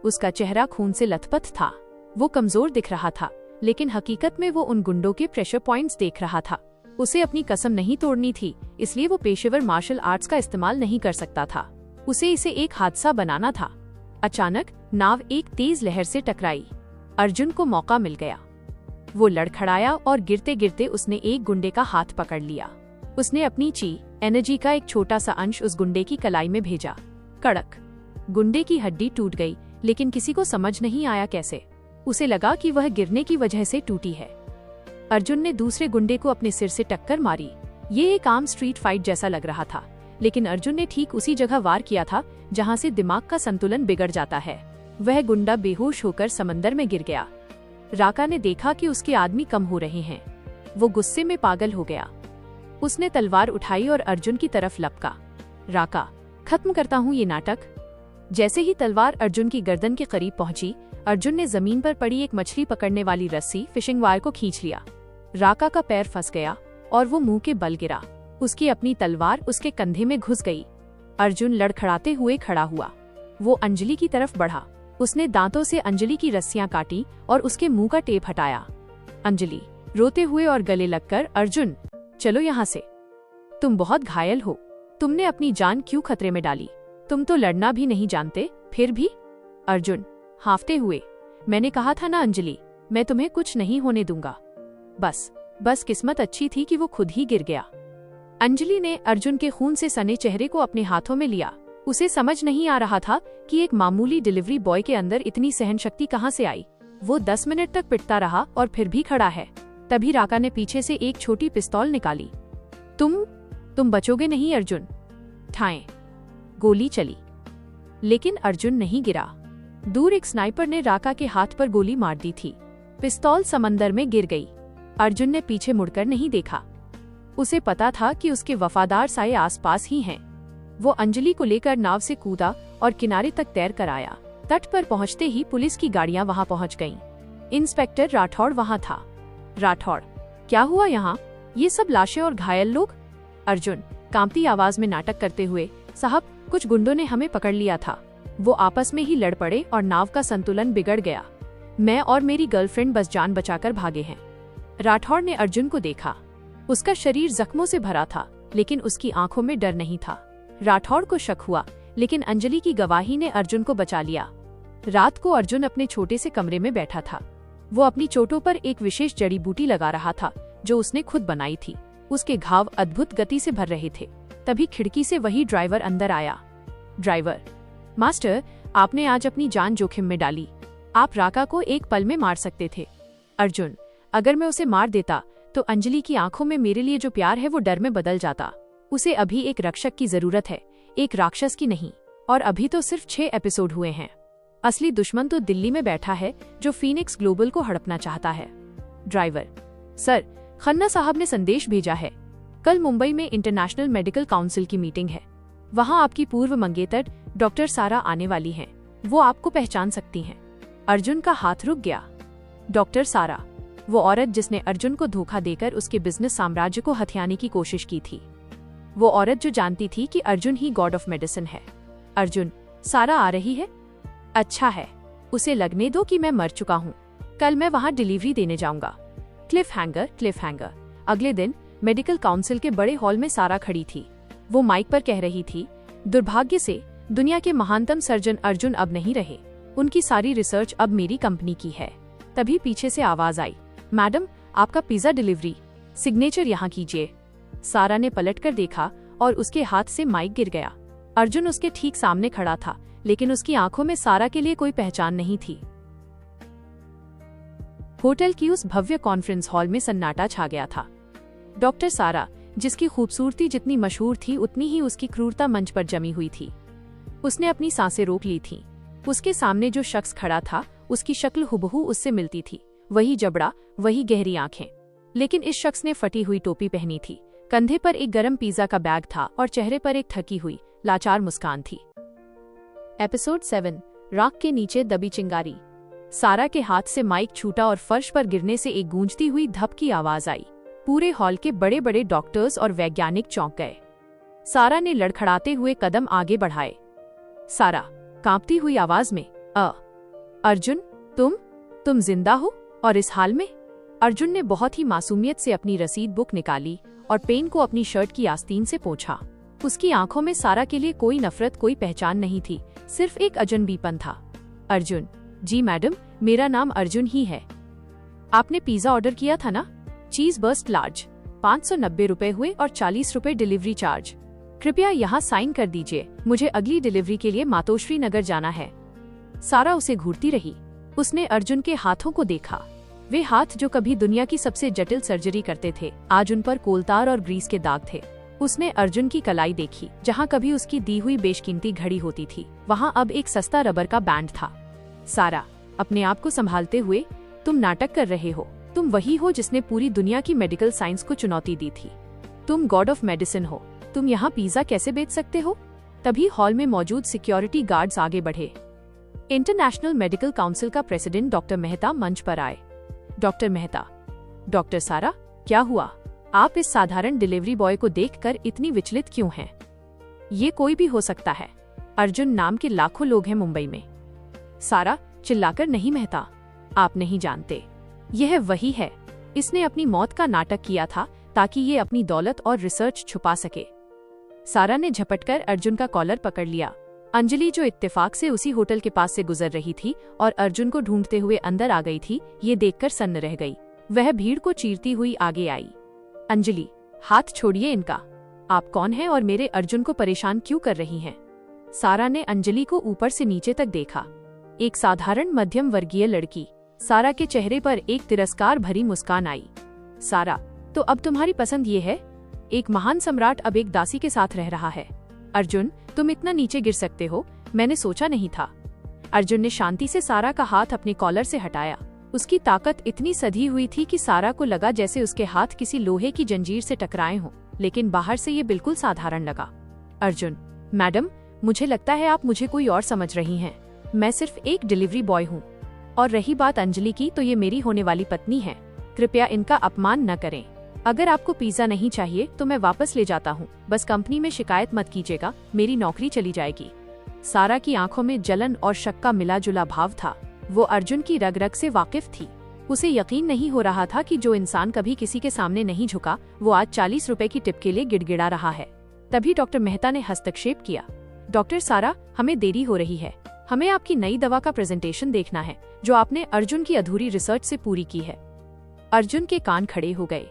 उसका चेहरा खून से लथपथ था। वो कमजोर दिख रहा था, लेकिन हकीकत में वो उन गुंडों के प्रेशर पॉइंट्स देख रहा था। उसे अपनी कसम नहीं तोड़नी थी, इसलिए वो पेशेवर मार्शल आर्ट्स का इस्तेमाल नहीं कर सकता था। उसे इसे एक हादसा बनाना था। अचानक नाव एक तेज लहर से टकराई। अर्जुन को मौका मिल गया। वो लड़खड़ाया और गिरते गिरते उसने एक गुंडे का हाथ पकड़ लिया। उसने अपनी ची एनर्जी का एक छोटा सा अंश उस गुंडे की कलाई में भेजा। कड़क। गुंडे की हड्डी टूट गई, लेकिन किसी को समझ नहीं आया कैसे। उसे लगा कि वह गिरने की वजह से टूटी है। अर्जुन ने दूसरे गुंडे को अपने सिर से टक्कर मारी। ये एक आम स्ट्रीट फाइट जैसा लग रहा था, लेकिन अर्जुन ने ठीक उसी जगह वार किया था जहां से दिमाग का संतुलन बिगड़ जाता है। वह गुंडा बेहोश होकर समंदर में गिर गया। राका ने देखा कि उसके आदमी कम हो रहे हैं। वो गुस्से में पागल हो गया। उसने तलवार उठाई और अर्जुन की तरफ लपका। राका, खत्म करता हूँ ये नाटक। जैसे ही तलवार अर्जुन की गर्दन के करीब पहुंची, अर्जुन ने जमीन पर पड़ी एक मछली पकड़ने वाली रस्सी फिशिंग वायर को खींच लिया। राका का पैर फंस गया और वो मुंह के बल गिरा। उसकी अपनी तलवार उसके कंधे में घुस गई। अर्जुन लड़खड़ाते हुए खड़ा हुआ। वो अंजलि की तरफ बढ़ा। उसने दांतों से अंजलि की रस्सियां काटी और उसके मुंह का टेप हटाया। अंजलि रोते हुए और गले लगकर, अर्जुन चलो यहाँ से, तुम बहुत घायल हो, तुमने अपनी जान क्यों खतरे में डाली, तुम तो लड़ना भी नहीं जानते, फिर भी। अर्जुन हांफते हुए, मैंने कहा था ना अंजलि, मैं तुम्हें कुछ नहीं होने दूंगा, बस किस्मत अच्छी थी कि वो खुद ही गिर गया। अंजलि ने अर्जुन के खून से सने चेहरे को अपने हाथों में लिया। उसे समझ नहीं आ रहा था कि एक मामूली डिलीवरी बॉय के अंदर इतनी सहनशक्ति कहाँ से आई। वो 10 मिनट तक पिटता रहा और फिर भी खड़ा है। तभी राका ने पीछे से एक छोटी पिस्तौल निकाली। तुम बचोगे नहीं अर्जुन। ठाएं। गोली चली, लेकिन अर्जुन नहीं गिरा। दूर एक स्नाइपर ने राका के हाथ पर गोली मार दी थी। पिस्तौल समंदर में गिर गई। अर्जुन ने पीछे मुड़कर नहीं देखा। उसे पता था कि उसके वफादार साये आसपास ही हैं। वो अंजलि को लेकर नाव से कूदा और किनारे तक तैर कर आया। तट पर पहुंचते ही पुलिस की गाड़ियां वहां पहुंच गईं। इंस्पेक्टर राठौड़ वहां था। राठौड़, क्या हुआ यहाँ? ये सब लाशें और घायल लोग? अर्जुन कांपती आवाज में नाटक करते हुए, साहब कुछ गुंडों ने हमें पकड़ लिया था, वो आपस में ही लड़ पड़े और नाव का संतुलन बिगड़ गया। मैं और मेरी गर्लफ्रेंड बस जान बचाकर भागे हैं। राठौड़ ने अर्जुन को देखा। उसका शरीर जख्मों से भरा था, लेकिन उसकी आंखों में डर नहीं था। राठौड़ को शक हुआ, लेकिन अंजलि की गवाही ने अर्जुन को बचा लिया। रात को अर्जुन अपने छोटे से कमरे में बैठा था। वो अपनी चोटों पर एक विशेष जड़ी बूटी लगा रहा था, जो उसने खुद बनाई थी। उसके घाव अद्भुत गति से भर रहे थे। तभी खिड़की से वही ड्राइवर अंदर आया। ड्राइवर, मास्टर, आपने आज अपनी जान जोखिम में डाली। आप राका को एक पल में मार सकते थे। अर्जुन, अगर मैं उसे मार देता तो अंजलि की आंखों में मेरे लिए जो प्यार है वो डर में बदल जाता। उसे अभी एक रक्षक की जरूरत है, एक राक्षस की नहीं। और अभी तो सिर्फ 6 एपिसोड हुए हैं। असली दुश्मन तो दिल्ली में बैठा है, जो फीनिक्स ग्लोबल को हड़पना चाहता है। ड्राइवर, सर, खन्ना साहब ने संदेश भेजा है। कल मुंबई में इंटरनेशनल मेडिकल काउंसिल की मीटिंग है। वहां आपकी पूर्व मंगेतर डॉक्टर सारा आने वाली हैं। वो आपको पहचान सकती हैं। अर्जुन का हाथ रुक गया। डॉक्टर सारा, वो औरत जिसने अर्जुन को धोखा देकर उसके बिजनेस साम्राज्य को हथियाने की कोशिश की थी। वो औरत जो जानती थी कि अर्जुन ही गॉड ऑफ मेडिसिन है। अर्जुन, सारा आ रही है? अच्छा है, उसे लगने दो कि मैं मर चुका हूँ। कल मैं वहाँ डिलीवरी देने जाऊंगा। Cliff hanger. अगले दिन मेडिकल काउंसिल के बड़े हॉल में सारा खड़ी थी। वो माइक पर कह रही थी, दुर्भाग्य से दुनिया के महानतम सर्जन अर्जुन अब नहीं रहे। उनकी सारी रिसर्च अब मेरी कंपनी की है। तभी पीछे से आवाज आई, मैडम, आपका पिज्जा डिलीवरी, सिग्नेचर यहाँ कीजिए। सारा ने पलटकर देखा और उसके हाथ से माइक गिर गया। अर्जुन उसके ठीक सामने खड़ा था, लेकिन उसकी आंखों में सारा के लिए कोई पहचान नहीं थी। होटल की उस भव्य कॉन्फ्रेंस हॉल में सन्नाटा छा गया था। डॉक्टर सारा, जिसकी खूबसूरती जितनी मशहूर थी उतनी ही उसकी क्रूरता मंच पर जमी हुई थी। उसने अपनी सांसें रोक ली थीं। उसके सामने जो शख्स खड़ा था, उसकी शक्ल हुबहू उससे मिलती थी। वही जबड़ा, वही गहरी आंखें। लेकिन इस शख्स ने फटी हुई टोपी पहनी थी, कंधे पर एक गरम पिज्जा का बैग था और चेहरे पर एक थकी हुई, लाचार मुस्कान थी। एपिसोड 7, राख के नीचे दबी चिंगारी। सारा के हाथ से माइक छूटा और फर्श पर गिरने से एक गूंजती हुई धप की आवाज आई। पूरे हॉल के बड़े बड़े डॉक्टर्स और वैज्ञानिक चौंक गए। सारा ने लड़खड़ाते हुए कदम आगे बढ़ाए। सारा कांपती हुई आवाज में, अर्जुन, तुम जिंदा हो और इस हाल में? अर्जुन ने बहुत ही मासूमियत से अपनी रसीद बुक निकाली और पेन को अपनी शर्ट की आस्तीन से पोंछा। उसकी आंखों में सारा के लिए कोई नफरत, कोई पहचान नहीं थी, सिर्फ एक अजनबीपन था। अर्जुन, जी मैडम, मेरा नाम अर्जुन ही है। आपने पिज्जा ऑर्डर किया था ना? चीज बर्स्ट लार्ज, 590 रुपए हुए और 40 रुपए डिलीवरी चार्ज। कृपया यहाँ साइन कर दीजिए, मुझे अगली डिलीवरी के लिए मातोश्री नगर जाना है। सारा उसे घूरती रही। उसने अर्जुन के हाथों को देखा। वे हाथ जो कभी दुनिया की सबसे जटिल सर्जरी करते थे, आज उन पर कोलतार और ग्रीस के दाग थे। उसने अर्जुन की कलाई देखी। जहाँ कभी उसकी दी हुई बेशकीमती घड़ी होती थी, वहाँ अब एक सस्ता रबर का बैंड था। सारा, अपने आप को संभालते हुए, तुम नाटक कर रहे हो। तुम वही हो जिसने पूरी दुनिया की मेडिकल साइंस को चुनौती दी थी। तुम गॉड ऑफ मेडिसिन हो। तुम यहाँ पिज्जा कैसे बेच सकते हो? तभी हॉल में मौजूद सिक्योरिटी गार्ड्स आगे बढ़े। इंटरनेशनल मेडिकल काउंसिल का प्रेसिडेंट डॉक्टर मेहता मंच पर आए। डॉक्टर मेहता, डॉक्टर सारा, क्या हुआ? आप इस साधारण डिलीवरी बॉय को देखकर इतनी विचलित क्यों हैं? ये कोई भी हो सकता है। अर्जुन नाम के लाखों लोग हैं मुंबई में। सारा चिल्लाकर, नहीं मेहता, आप नहीं जानते, यह वही है। इसने अपनी मौत का नाटक किया था ताकि ये अपनी दौलत और रिसर्च छुपा सके। सारा ने झपटकर अर्जुन का कॉलर पकड़ लिया। अंजलि, जो इत्तेफाक से उसी होटल के पास से गुजर रही थी और अर्जुन को ढूंढते हुए अंदर आ गई थी, ये देखकर सन्न रह गई। वह भीड़ को चीरती हुई आगे आई। अंजलि, हाथ छोड़िए इनका, आप कौन हैं और मेरे अर्जुन को परेशान क्यों कर रही हैं? सारा ने अंजलि को ऊपर से नीचे तक देखा। एक साधारण मध्यम वर्गीय लड़की। सारा के चेहरे पर एक तिरस्कार भरी मुस्कान आई। सारा, तो अब तुम्हारी पसंद ये है? एक महान सम्राट अब एक दासी के साथ रह रहा है। अर्जुन, तुम इतना नीचे गिर सकते हो, मैंने सोचा नहीं था। अर्जुन ने शांति से सारा का हाथ अपने कॉलर से हटाया। उसकी ताकत इतनी सधी हुई थी कि सारा को लगा जैसे उसके हाथ किसी लोहे की जंजीर से टकराए हों, लेकिन बाहर से ये बिल्कुल साधारण लगा। अर्जुन, मैडम, मुझे लगता है आप मुझे कोई और समझ रही हैं। मैं सिर्फ एक डिलीवरी बॉय हूँ। और रही बात अंजलि की, तो ये मेरी होने वाली पत्नी है। कृपया इनका अपमान न करें। अगर आपको पिज्जा नहीं चाहिए तो मैं वापस ले जाता हूँ, बस कंपनी में शिकायत मत कीजिएगा, मेरी नौकरी चली जाएगी। सारा की आंखों में जलन और शक का मिला जुला भाव था। वो अर्जुन की रग रग से वाकिफ थी। उसे यकीन नहीं हो रहा था कि जो इंसान कभी किसी के सामने नहीं झुका, वो आज 40 रुपए की टिप के लिए गिड़गिड़ा रहा है। तभी डॉक्टर मेहता ने हस्तक्षेप किया। डॉक्टर सारा, हमें देरी हो रही है, हमें आपकी नई दवा का प्रेजेंटेशन देखना है जो आपने अर्जुन की अधूरी रिसर्च से पूरी की है। अर्जुन के कान खड़े हो गए।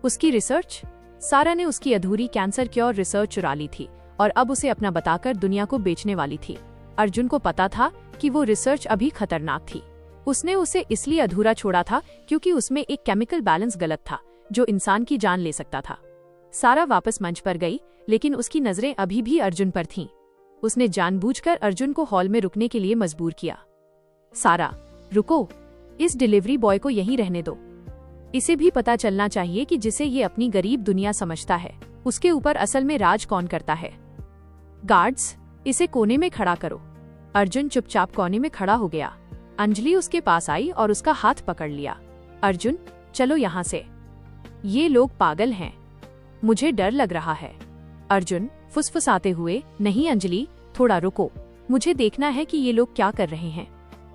उसकी रिसर्च? सारा ने उसकी अधूरी कैंसर क्योर रिसर्च चुरा ली थी और अब उसे अपना बताकर दुनिया को बेचने वाली थी। अर्जुन को पता था कि वो रिसर्च अभी खतरनाक थी। उसने उसे इसलिए अधूरा छोड़ा था क्योंकि उसमें एक केमिकल बैलेंस गलत था जो इंसान की जान ले सकता था। सारा वापस मंच पर गई, लेकिन उसकी नजरें अभी भी अर्जुन पर थीं। उसने जानबूझकर अर्जुन को हॉल में रुकने के लिए मजबूर किया। सारा, रुको, इस डिलीवरी बॉय को यहीं रहने दो। इसे भी पता चलना चाहिए कि जिसे ये अपनी गरीब दुनिया समझता है, उसके ऊपर असल में राज कौन करता है। गार्ड्स, इसे कोने में खड़ा करो। अर्जुन चुपचाप कोने में खड़ा हो गया। अंजलि उसके पास आई और उसका हाथ पकड़ लिया। अर्जुन, चलो यहाँ से, ये लोग पागल हैं, मुझे डर लग रहा है। अर्जुन फुसफुसाते हुए, नहीं अंजलि, थोड़ा रुको, मुझे देखना है कि ये लोग क्या कर रहे हैं।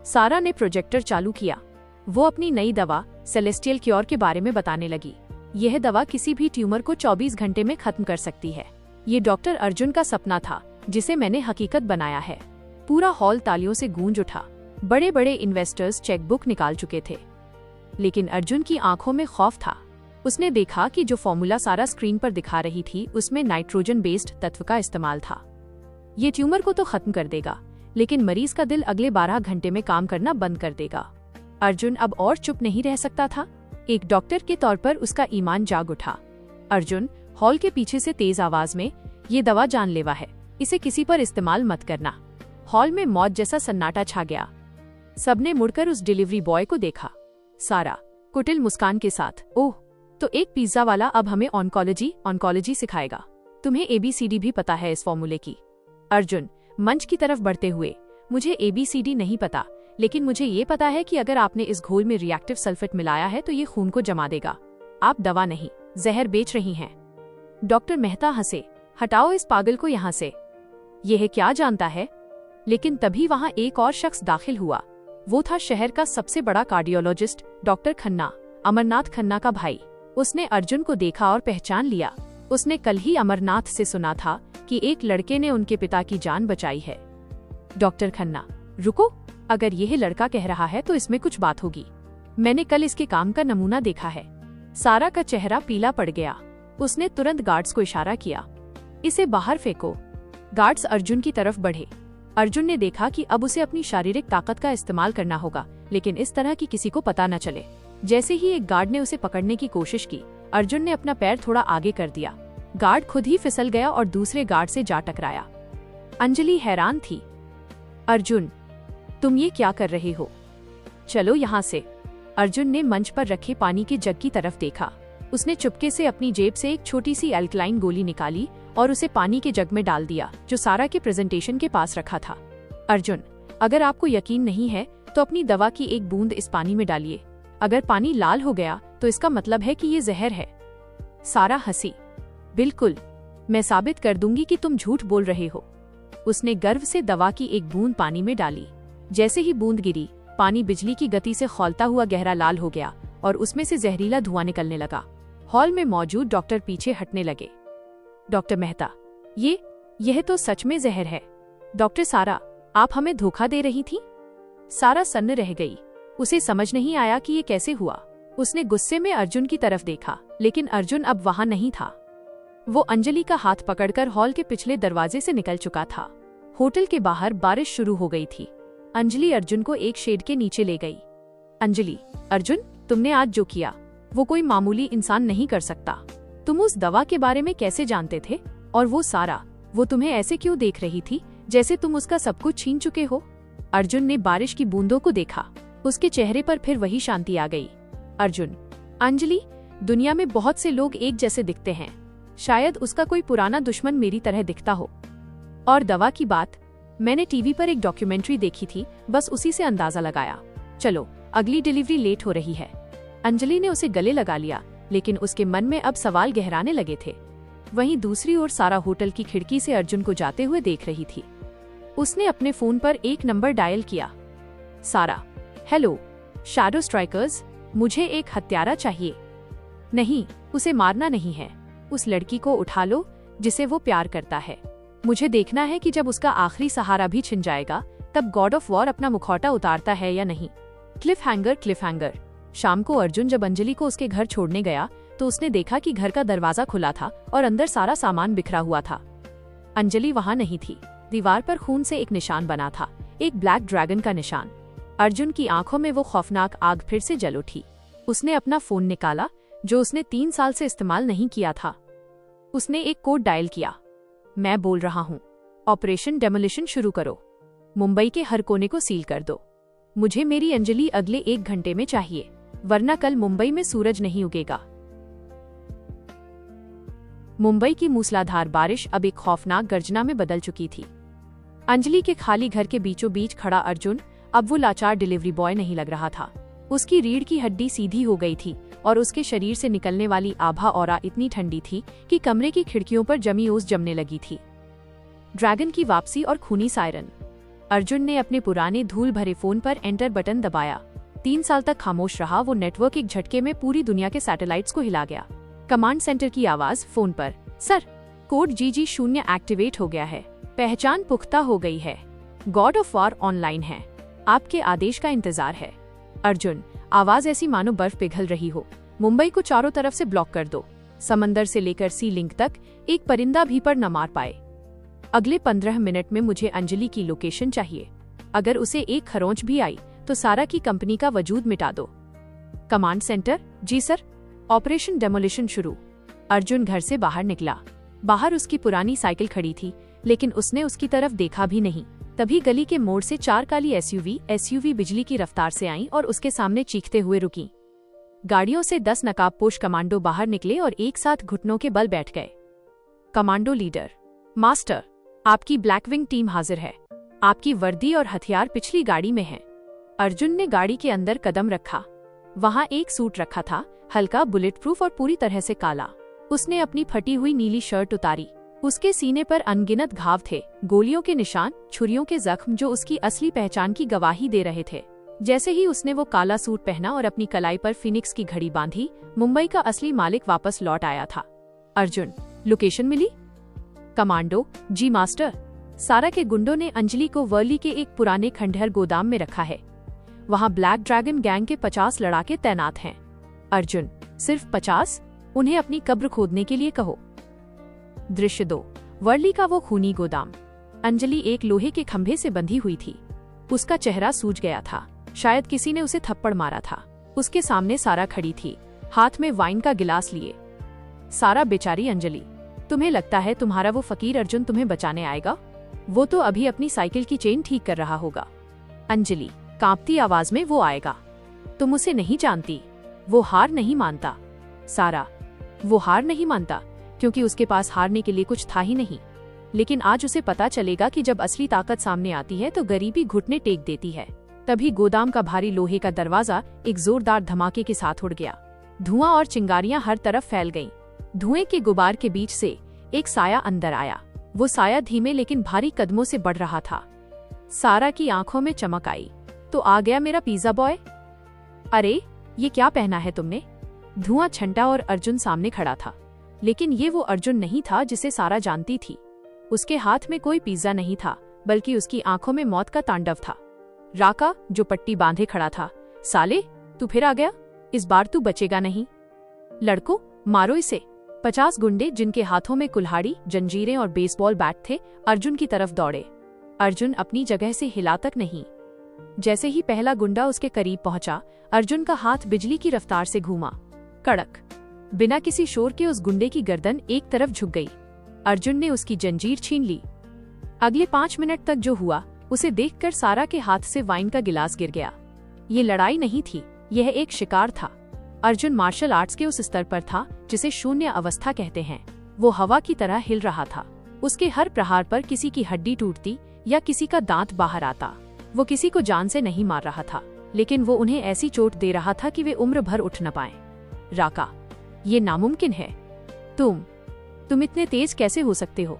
सारा ने प्रोजेक्टर चालू किया। वो अपनी नई दवा सेलेस्टियल क्योर के बारे में बताने लगी। यह दवा किसी भी ट्यूमर को 24 घंटे में खत्म कर सकती है। ये डॉक्टर अर्जुन का सपना था जिसे मैंने हकीकत बनाया है। पूरा हॉल तालियों से गूंज उठा। बड़े बड़े इन्वेस्टर्स चेकबुक निकाल चुके थे, लेकिन अर्जुन की आंखों में खौफ था। उसने देखा कि जो फॉर्मूला सारा स्क्रीन पर दिखा रही थी उसमें नाइट्रोजन बेस्ड तत्व का इस्तेमाल था। ये ट्यूमर को तो खत्म कर देगा, लेकिन मरीज का दिल अगले 12 घंटे में काम करना बंद कर देगा। अर्जुन अब और चुप नहीं रह सकता था। एक डॉक्टर के तौर पर उसका ईमान जाग उठा। अर्जुन, हॉल के पीछे से तेज आवाज में, ये दवा जानलेवा है, इसे किसी पर इस्तेमाल मत करना। हॉल में मौत जैसा सन्नाटा छा गया। सबने मुड़कर उस डिलीवरी बॉय को देखा। सारा कुटिल मुस्कान के साथ, ओह, तो एक पिज्जा वाला अब हमें ऑन्कोलॉजी सिखाएगा। तुम्हें ABCD भी पता है इस फॉर्मूले की। अर्जुन मंच की तरफ बढ़ते हुए, मुझे ABCD नहीं पता, लेकिन मुझे ये पता है कि अगर आपने इस घोल में रिएक्टिव सल्फेट मिलाया है तो ये खून को जमा देगा। आप दवा नहीं, जहर बेच रही हैं। डॉक्टर मेहता हंसे, हटाओ इस पागल को यहाँ से, यह क्या जानता है। लेकिन तभी वहाँ एक और शख्स दाखिल हुआ। वो था शहर का सबसे बड़ा कार्डियोलॉजिस्ट डॉक्टर खन्ना, अमरनाथ खन्ना का भाई। उसने अर्जुन को देखा और पहचान लिया। उसने कल ही अमरनाथ से सुना था कि एक लड़के ने उनके पिता की जान बचाई है। डॉक्टर खन्ना, रुको, अगर यह लड़का कह रहा है तो इसमें कुछ बात होगी। मैंने कल इसके काम का नमूना देखा है। सारा का चेहरा पीला पड़ गया। उसने तुरंत गार्ड्स को इशारा किया, इसे बाहर फेंको। गार्ड्स अर्जुन की तरफ बढ़े। अर्जुन ने देखा कि अब उसे अपनी शारीरिक ताकत का इस्तेमाल करना होगा, लेकिन इस तरह कि किसी को पता न चले। जैसे ही एक गार्ड ने उसे पकड़ने की कोशिश की, अर्जुन ने अपना पैर थोड़ा आगे कर दिया। गार्ड खुद ही फिसल गया और दूसरे गार्ड से जा टकराया। अंजलि हैरान थी। अर्जुन, तुम ये क्या कर रहे हो? चलो यहाँ से। अर्जुन ने मंच पर रखे पानी के जग की तरफ देखा। उसने चुपके से अपनी जेब से एक छोटी सी अल्कलाइन गोली निकाली और उसे पानी के जग में डाल दिया जो सारा के प्रेजेंटेशन के पास रखा था। अर्जुन, अगर आपको यकीन नहीं है तो अपनी दवा की एक बूंद इस पानी में डालिए। अगर पानी लाल हो गया तो इसका मतलब है कि ये जहर है। सारा हंसी, बिल्कुल, मैं साबित कर दूंगी कि तुम झूठ बोल रहे हो। उसने गर्व से दवा की एक बूंद पानी में डाली। जैसे ही बूंद गिरी, पानी बिजली की गति से खौलता हुआ गहरा लाल हो गया और उसमें से जहरीला धुआं निकलने लगा। हॉल में मौजूद डॉक्टर पीछे हटने लगे। डॉक्टर मेहता, यह तो सच में जहर है। डॉक्टर सारा, आप हमें धोखा दे रही थी? सारा सन्न रह गई। उसे समझ नहीं आया कि ये कैसे हुआ। उसने गुस्से में अर्जुन की तरफ देखा, लेकिन अर्जुन अब वहां नहीं था। वो अंजलि का हाथ पकड़कर हॉल के पिछले दरवाजे से निकल चुका था। होटल के बाहर बारिश शुरू हो गई थी। अंजलि अर्जुन को एक शेड के नीचे ले गई। अंजलि, अर्जुन, तुमने आज जो किया वो कोई मामूली इंसान नहीं कर सकता। तुम उस दवा के बारे में कैसे जानते थे? और वो सारा, वो तुम्हें ऐसे क्यों देख रही थी जैसे तुम उसका सब कुछ छीन चुके हो? अर्जुन ने बारिश की बूंदों को देखा। उसके चेहरे पर फिर वही शांति आ गई। अर्जुन, अंजलि, दुनिया में बहुत से लोग एक जैसे दिखते हैं। शायद उसका कोई पुराना दुश्मन मेरी तरह दिखता हो। और दवा की बात, मैंने टीवी पर एक डॉक्यूमेंट्री देखी थी, बस उसी से अंदाजा लगाया। चलो, अगली डिलीवरी लेट हो रही है। अंजलि ने उसे गले लगा लिया, लेकिन उसके मन में अब सवाल गहराने लगे थे। वहीं दूसरी ओर सारा होटल की खिड़की से अर्जुन को जाते हुए देख रही थी। उसने अपने फोन पर एक नंबर डायल किया। सारा, हेलो, शैडो स्ट्राइकर्स, मुझे एक हत्यारा चाहिए। नहीं, उसे मारना नहीं है। उस लड़की को उठा लो जिसे वो प्यार करता है। मुझे देखना है कि जब उसका आखिरी सहारा भी छिन जाएगा, तब गॉड ऑफ वॉर अपना मुखौटा उतारता है या नहीं। Cliff hanger. शाम को अर्जुन जब अंजलि को उसके घर छोड़ने गया तो उसने देखा कि घर का दरवाजा खुला था और अंदर सारा सामान बिखरा हुआ था। अंजलि वहां नहीं थी। दीवार पर खून से एक निशान बना था, एक ब्लैक ड्रैगन का निशान। अर्जुन की आंखों में वो खौफनाक आग फिर से जल उठी। उसने अपना फोन निकाला, जो उसने 3 साल से इस्तेमाल नहीं किया था। उसने एक कोड डायल किया। मैं बोल रहा हूँ, ऑपरेशन डेमोलिशन शुरू करो। मुंबई के हर कोने को सील कर दो। मुझे मेरी अंजलि अगले 1 घंटे में चाहिए, वरना कल मुंबई में सूरज नहीं उगेगा। मुंबई की मूसलाधार बारिश अब एक खौफनाक गर्जना में बदल चुकी थी। अंजलि के खाली घर के बीचों बीच खड़ा अर्जुन अब वो लाचार डिलीवरी बॉय नहीं लग रहा था। उसकी रीढ़ की हड्डी सीधी हो गई थी और उसके शरीर से निकलने वाली आभा ऑरा इतनी ठंडी थी कि कमरे की खिड़कियों पर जमी ओस जमने लगी थी। ड्रैगन की वापसी और खूनी सायरन। अर्जुन ने अपने पुराने धूल भरे फोन पर एंटर बटन दबाया। 3 साल तक खामोश रहा वो नेटवर्क एक झटके में पूरी दुनिया के सैटेलाइट्स को हिला गया। कमांड सेंटर की आवाज फोन पर, सर, कोड GG0 एक्टिवेट हो गया है। पहचान पुख्ता हो गई है। गॉड ऑफ वॉर ऑनलाइन है। आपके आदेश का इंतजार है। अर्जुन, आवाज ऐसी मानो बर्फ पिघल रही हो। मुंबई को चारों तरफ से ब्लॉक कर दो। समंदर से लेकर सी लिंक तक एक परिंदा भी पर न मार पाए। अगले 15 मिनट में मुझे अंजलि की लोकेशन चाहिए। अगर उसे एक खरोंच भी आई तो सारा की कंपनी का वजूद मिटा दो। कमांड सेंटर, जी सर। ऑपरेशन डेमोलिशन शुरू। अर्जुन घर से बाहर निकला। बाहर उसकी पुरानी साइकिल खड़ी थी, लेकिन उसने उसकी तरफ देखा भी नहीं। तभी गली के मोड़ से 4 काली एसयूवी बिजली की रफ्तार से आईं और उसके सामने चीखते हुए रुकीं। गाड़ियों से 10 नकाबपोश कमांडो बाहर निकले और एक साथ घुटनों के बल बैठ गए। कमांडो लीडर, मास्टर, आपकी ब्लैकविंग टीम हाजिर है। आपकी वर्दी और हथियार पिछली गाड़ी में है। अर्जुन ने गाड़ी के अंदर कदम रखा। वहां एक सूट रखा था, हल्का, बुलेट प्रूफ और पूरी तरह से काला। उसने अपनी फटी हुई नीली शर्ट उतारी। उसके सीने पर अनगिनत घाव थे, गोलियों के निशान, छुरियों के जख्म जो उसकी असली पहचान की गवाही दे रहे थे। जैसे ही उसने वो काला सूट पहना और अपनी कलाई पर फिनिक्स की घड़ी बांधी, मुंबई का असली मालिक वापस लौट आया था। अर्जुन, लोकेशन मिली? कमांडो, जी मास्टर। सारा के गुंडों ने अंजलि को वर्ली के एक पुराने खंडहर गोदाम में रखा है। वहाँ ब्लैक ड्रैगन गैंग के 50 लड़ाके तैनात हैं। अर्जुन, सिर्फ 50? उन्हें अपनी कब्र खोदने के लिए कहो। दृश्य 2, वर्ली का वो खूनी गोदाम। अंजलि एक लोहे के खंभे से बंधी हुई थी। उसका चेहरा सूज गया था, शायद किसी ने उसे थप्पड़ मारा था। उसके सामने सारा खड़ी थी, हाथ में वाइन का गिलास लिए। सारा, बेचारी अंजलि, तुम्हें लगता है तुम्हारा वो फकीर अर्जुन तुम्हें बचाने आएगा? वो तो अभी अपनी साइकिल की चेन ठीक कर रहा होगा। अंजलि, कांपती आवाज में, वो आएगा। तुम उसे नहीं जानती। वो हार नहीं मानता। सारा, वो हार नहीं मानता क्योंकि उसके पास हारने के लिए कुछ था ही नहीं। लेकिन आज उसे पता चलेगा कि जब असली ताकत सामने आती है तो गरीबी घुटने टेक देती है। तभी गोदाम का भारी लोहे का दरवाजा एक जोरदार धमाके के साथ उड़ गया। धुआं और चिंगारियां हर तरफ फैल गईं। धुएं के गुबार के बीच से एक साया अंदर आया। वो साया धीमे लेकिन भारी कदमों से बढ़ रहा था। सारा की आंखों में चमक आई। तो आ गया मेरा पिज्जा बॉय। अरे ये क्या पहना है तुमने? धुआं छंटा और अर्जुन सामने खड़ा था, लेकिन ये वो अर्जुन नहीं था जिसे सारा जानती थी। उसके हाथ में कोई पिज्जा नहीं था, बल्कि उसकी आंखों में मौत का तांडव था। राका, जो पट्टी बांधे खड़ा था, साले तू फिर आ गया, इस बार तू बचेगा नहीं। लड़कों, मारो इसे। 50 गुंडे, जिनके हाथों में कुल्हाड़ी, जंजीरें और बेसबॉल बैट थे, अर्जुन की तरफ दौड़े। अर्जुन अपनी जगह से हिला तक नहीं। जैसे ही पहला गुंडा उसके करीब पहुंचा, अर्जुन का हाथ बिजली की रफ्तार से घूमा। कड़क। बिना किसी शोर के उस गुंडे की गर्दन एक तरफ झुक गई। अर्जुन ने उसकी जंजीर छीन ली। अगले 5 मिनट तक जो हुआ, उसे देखकर सारा के हाथ से वाइन का गिलास गिर गया। ये लड़ाई नहीं थी, यह एक शिकार था। अर्जुन मार्शल आर्ट्स के उस स्तर पर था जिसे शून्य अवस्था कहते हैं। वो हवा की तरह हिल रहा था। उसके हर प्रहार पर किसी की हड्डी टूटती या किसी का दांत बाहर आता। वो किसी को जान से नहीं मार रहा था, लेकिन वो उन्हें ऐसी चोट दे रहा था कि वे उम्र भर उठ न पाए। राका, ये नामुमकिन है। तुम इतने तेज कैसे हो सकते हो?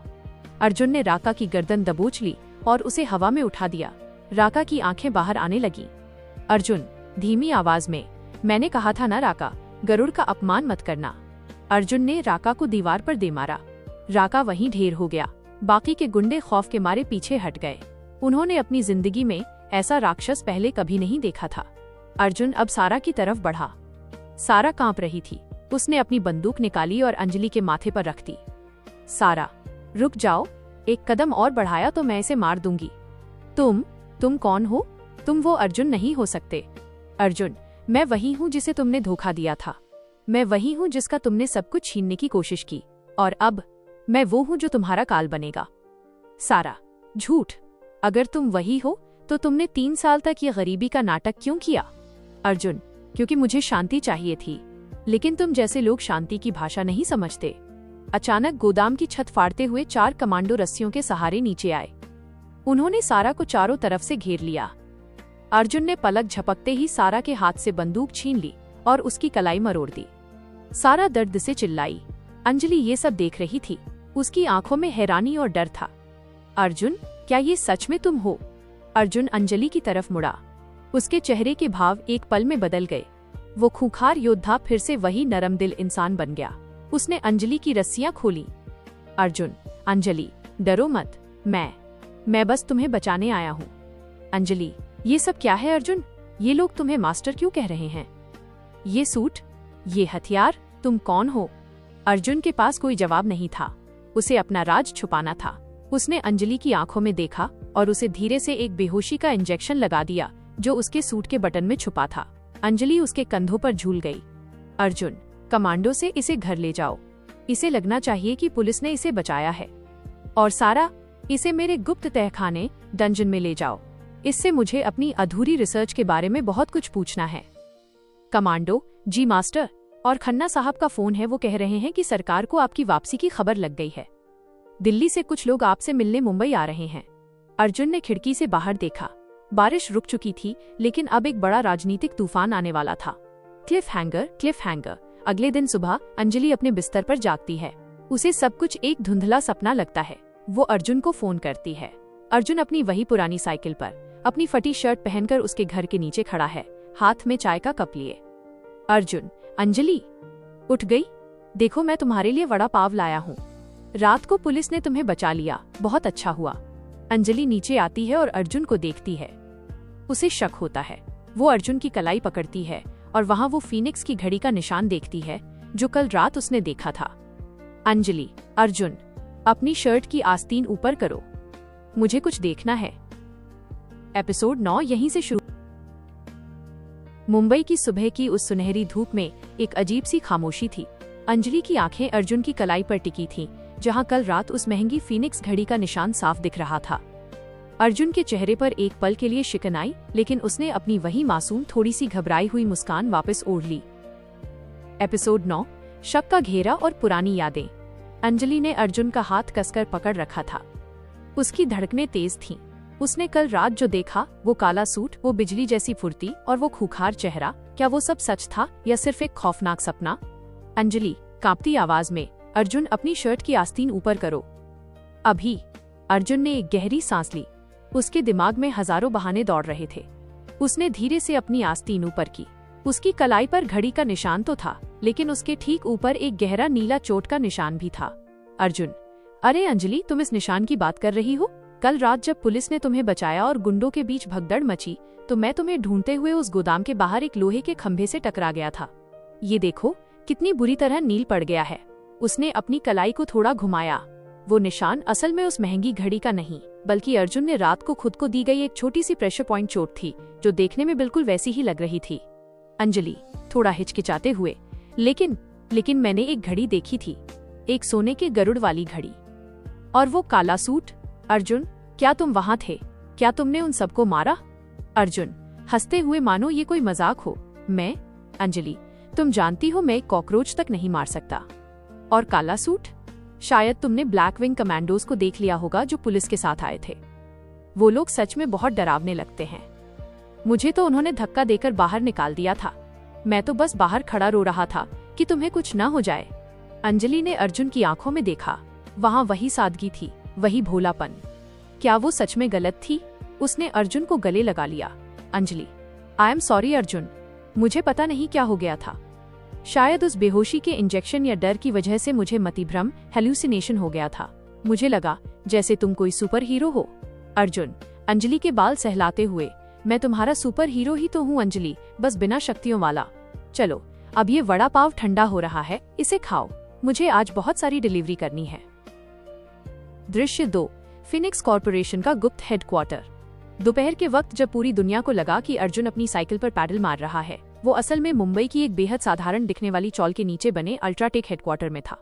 अर्जुन ने राका की गर्दन दबोच ली और उसे हवा में उठा दिया। राका की आंखें बाहर आने लगी। अर्जुन, धीमी आवाज में, मैंने कहा था ना राका, गरुड़ का अपमान मत करना। अर्जुन ने राका को दीवार पर दे मारा। राका वहीं ढेर हो गया। बाकी के गुंडे खौफ के मारे पीछे हट गए। उन्होंने अपनी जिंदगी में ऐसा राक्षस पहले कभी नहीं देखा था। अर्जुन अब सारा की तरफ बढ़ा। सारा कांप रही थी। उसने अपनी बंदूक निकाली और अंजलि के माथे पर रख दी। सारा, रुक जाओ, एक कदम और बढ़ाया तो मैं इसे मार दूंगी। तुम कौन हो? तुम वो अर्जुन नहीं हो सकते। अर्जुन, मैं वही हूँ जिसे तुमने धोखा दिया था। मैं वही हूँ जिसका तुमने सब कुछ छीनने की कोशिश की, और अब मैं वो हूँ जो तुम्हारा काल बनेगा। सारा, झूठ। अगर तुम वही हो तो तुमने 3 साल तक ये गरीबी का नाटक क्यों किया? अर्जुन, क्योंकि मुझे शांति चाहिए थी, लेकिन तुम जैसे लोग शांति की भाषा नहीं समझते। अचानक गोदाम की छत फाड़ते हुए 4 कमांडो रस्सियों के सहारे नीचे आए। उन्होंने सारा को चारों तरफ से घेर लिया। अर्जुन ने पलक झपकते ही सारा के हाथ से बंदूक छीन ली और उसकी कलाई मरोड़ दी। सारा दर्द से चिल्लाई। अंजलि ये सब देख रही थी। उसकी आंखों में हैरानी और डर था। अर्जुन, क्या ये सच में तुम हो? अर्जुन अंजलि की तरफ मुड़ा। उसके चेहरे के भाव एक पल में बदल गए। वो खूंखार योद्धा फिर से वही नरम दिल इंसान बन गया। उसने अंजलि की रस्सियां खोली। अर्जुन, अंजलि, डरो मत, मैं बस तुम्हें बचाने आया हूँ। अंजलि, ये सब क्या है अर्जुन? ये लोग तुम्हें मास्टर क्यों कह रहे हैं? ये सूट, ये हथियार, तुम कौन हो? अर्जुन के पास कोई जवाब नहीं था। उसे अपना राज छुपाना था। उसने अंजलि की आंखों में देखा और उसे धीरे से एक बेहोशी का इंजेक्शन लगा दिया जो उसके सूट के बटन में छुपा था। अंजलि उसके कंधों पर झूल गई। अर्जुन, कमांडो से इसे घर ले जाओ। इसे लगना चाहिए कि पुलिस ने इसे बचाया है। और सारा, इसे मेरे गुप्त तहखाने डंजन में ले जाओ। इससे मुझे अपनी अधूरी रिसर्च के बारे में बहुत कुछ पूछना है। कमांडो, जी मास्टर। और खन्ना साहब का फोन है, वो कह रहे हैं कि सरकार को आपकी वापसी की खबर लग गई है। दिल्ली से कुछ लोग आपसे मिलने मुंबई आ रहे हैं। अर्जुन ने खिड़की से बाहर देखा। बारिश रुक चुकी थी, लेकिन अब एक बड़ा राजनीतिक तूफान आने वाला था। Cliff hanger. अगले दिन सुबह अंजलि अपने बिस्तर पर जागती है। उसे सब कुछ एक धुंधला सपना लगता है। वो अर्जुन को फोन करती है। अर्जुन अपनी वही पुरानी साइकिल पर, अपनी फटी शर्ट पहनकर उसके घर के नीचे खड़ा है, हाथ में चाय का कप लिए। अर्जुन, अंजलि, उठ गई? देखो, मैं तुम्हारे लिए वड़ा पाव लाया हूँ। रात को पुलिस ने तुम्हें बचा लिया, बहुत अच्छा हुआ। अंजलि नीचे आती है और अर्जुन को देखती है। उसे शक होता है। वो अर्जुन की कलाई पकड़ती है और वहाँ वो फीनिक्स की घड़ी का निशान देखती है जो कल रात उसने देखा था। अंजलि, अर्जुन, अपनी शर्ट की आस्तीन ऊपर करो, मुझे कुछ देखना है। एपिसोड 9 यहीं से शुरू। मुंबई की सुबह की उस सुनहरी धूप में एक अजीब सी खामोशी थी। अंजलि की आंखें अर्जुन की कलाई पर टिकी थीं, जहां कल रात उस महंगी फीनिक्स घड़ी का निशान साफ दिख रहा था। अर्जुन के चेहरे पर एक पल के लिए शिकन आई, लेकिन उसने अपनी वही मासूम, थोड़ी सी घबराई हुई मुस्कान वापस ओढ़ ली। एपिसोड 9, शक का घेरा और पुरानी यादें। अंजलि ने अर्जुन का हाथ कसकर पकड़ रखा था। उसकी धड़कनें तेज थीं। उसने कल रात जो देखा, वो काला सूट, वो बिजली जैसी फुर्ती और वो खूंखार चेहरा, क्या वो सब सच था या सिर्फ एक खौफनाक सपना? अंजलि, कांपती आवाज में, अर्जुन, अपनी शर्ट की आस्तीन ऊपर करो। अभी। अर्जुन ने एक गहरी सांस ली। उसके दिमाग में हजारों बहाने दौड़ रहे थे। उसने धीरे से अपनी आस्तीन ऊपर की। उसकी कलाई पर घड़ी का निशान तो था, लेकिन उसके ठीक ऊपर एक गहरा नीला चोट का निशान भी था। अर्जुन, अरे अंजलि, तुम इस निशान की बात कर रही हो? कल रात जब पुलिस ने तुम्हें बचाया और गुंडों के बीच भगदड़ मची, तो मैं तुम्हें ढूंढते हुए उस गोदाम के बाहर एक लोहे के खंभे से टकरा गया था। ये देखो कितनी बुरी तरह नील पड़ गया है। उसने अपनी कलाई को थोड़ा घुमाया। वो निशान असल में उस महंगी घड़ी का नहीं, बल्कि अर्जुन ने रात को खुद को दी गई एक छोटी सी प्रेशर पॉइंट चोट थी, जो देखने में बिल्कुल वैसी ही लग रही थी। अंजलि, थोड़ा हिचकिचाते हुए, लेकिन मैंने एक घड़ी देखी थी, एक सोने के गरुड़ वाली घड़ी। और वो काला सूट। अर्जुन, क्या तुम वहां थे? क्या तुमने उन सबको मारा? अर्जुन, हंसते हुए मानो ये कोई मजाक हो। मैं? अंजलि, तुम जानती हो मैं कॉकरोच तक नहीं मार सकता। और काला सूट? शायद तुमने ब्लैक विंग कमांडोज को देख लिया होगा जो पुलिस के साथ आए थे। वो लोग सच में बहुत डरावने लगते हैं। मुझे तो उन्होंने धक्का देकर बाहर निकाल दिया था। मैं तो बस बाहर खड़ा रो रहा था कि तुम्हें कुछ ना हो जाए। अंजलि ने अर्जुन की आंखों में देखा। वहाँ वही सादगी थी, वही भोलापन। क्या वो सच में गलत थी? उसने अर्जुन को गले लगा लिया। Anjali, I am sorry Arjun, मुझे पता नहीं क्या हो गया था। शायद उस बेहोशी के इंजेक्शन या डर की वजह से मुझे मतिभ्रम, हेलुसिनेशन हो गया था। मुझे लगा जैसे तुम कोई सुपर हीरो हो। अर्जुन, अंजलि के बाल सहलाते हुए, मैं तुम्हारा सुपर हीरो ही तो हूँ अंजलि, बस बिना शक्तियों वाला। चलो, अब ये वड़ा पाव ठंडा हो रहा है, इसे खाओ, मुझे आज बहुत सारी डिलीवरी करनी है। दृश्य 2, फिनिक्स कॉर्पोरेशन का गुप्त हेडक्वार्टर। दोपहर के वक्त जब पूरी दुनिया को लगा कि अर्जुन अपनी साइकिल पर पैडल मार रहा है, वो असल में मुंबई की एक बेहद साधारण दिखने वाली चौल के नीचे बने अल्ट्राटेक हेडक्वार्टर में था।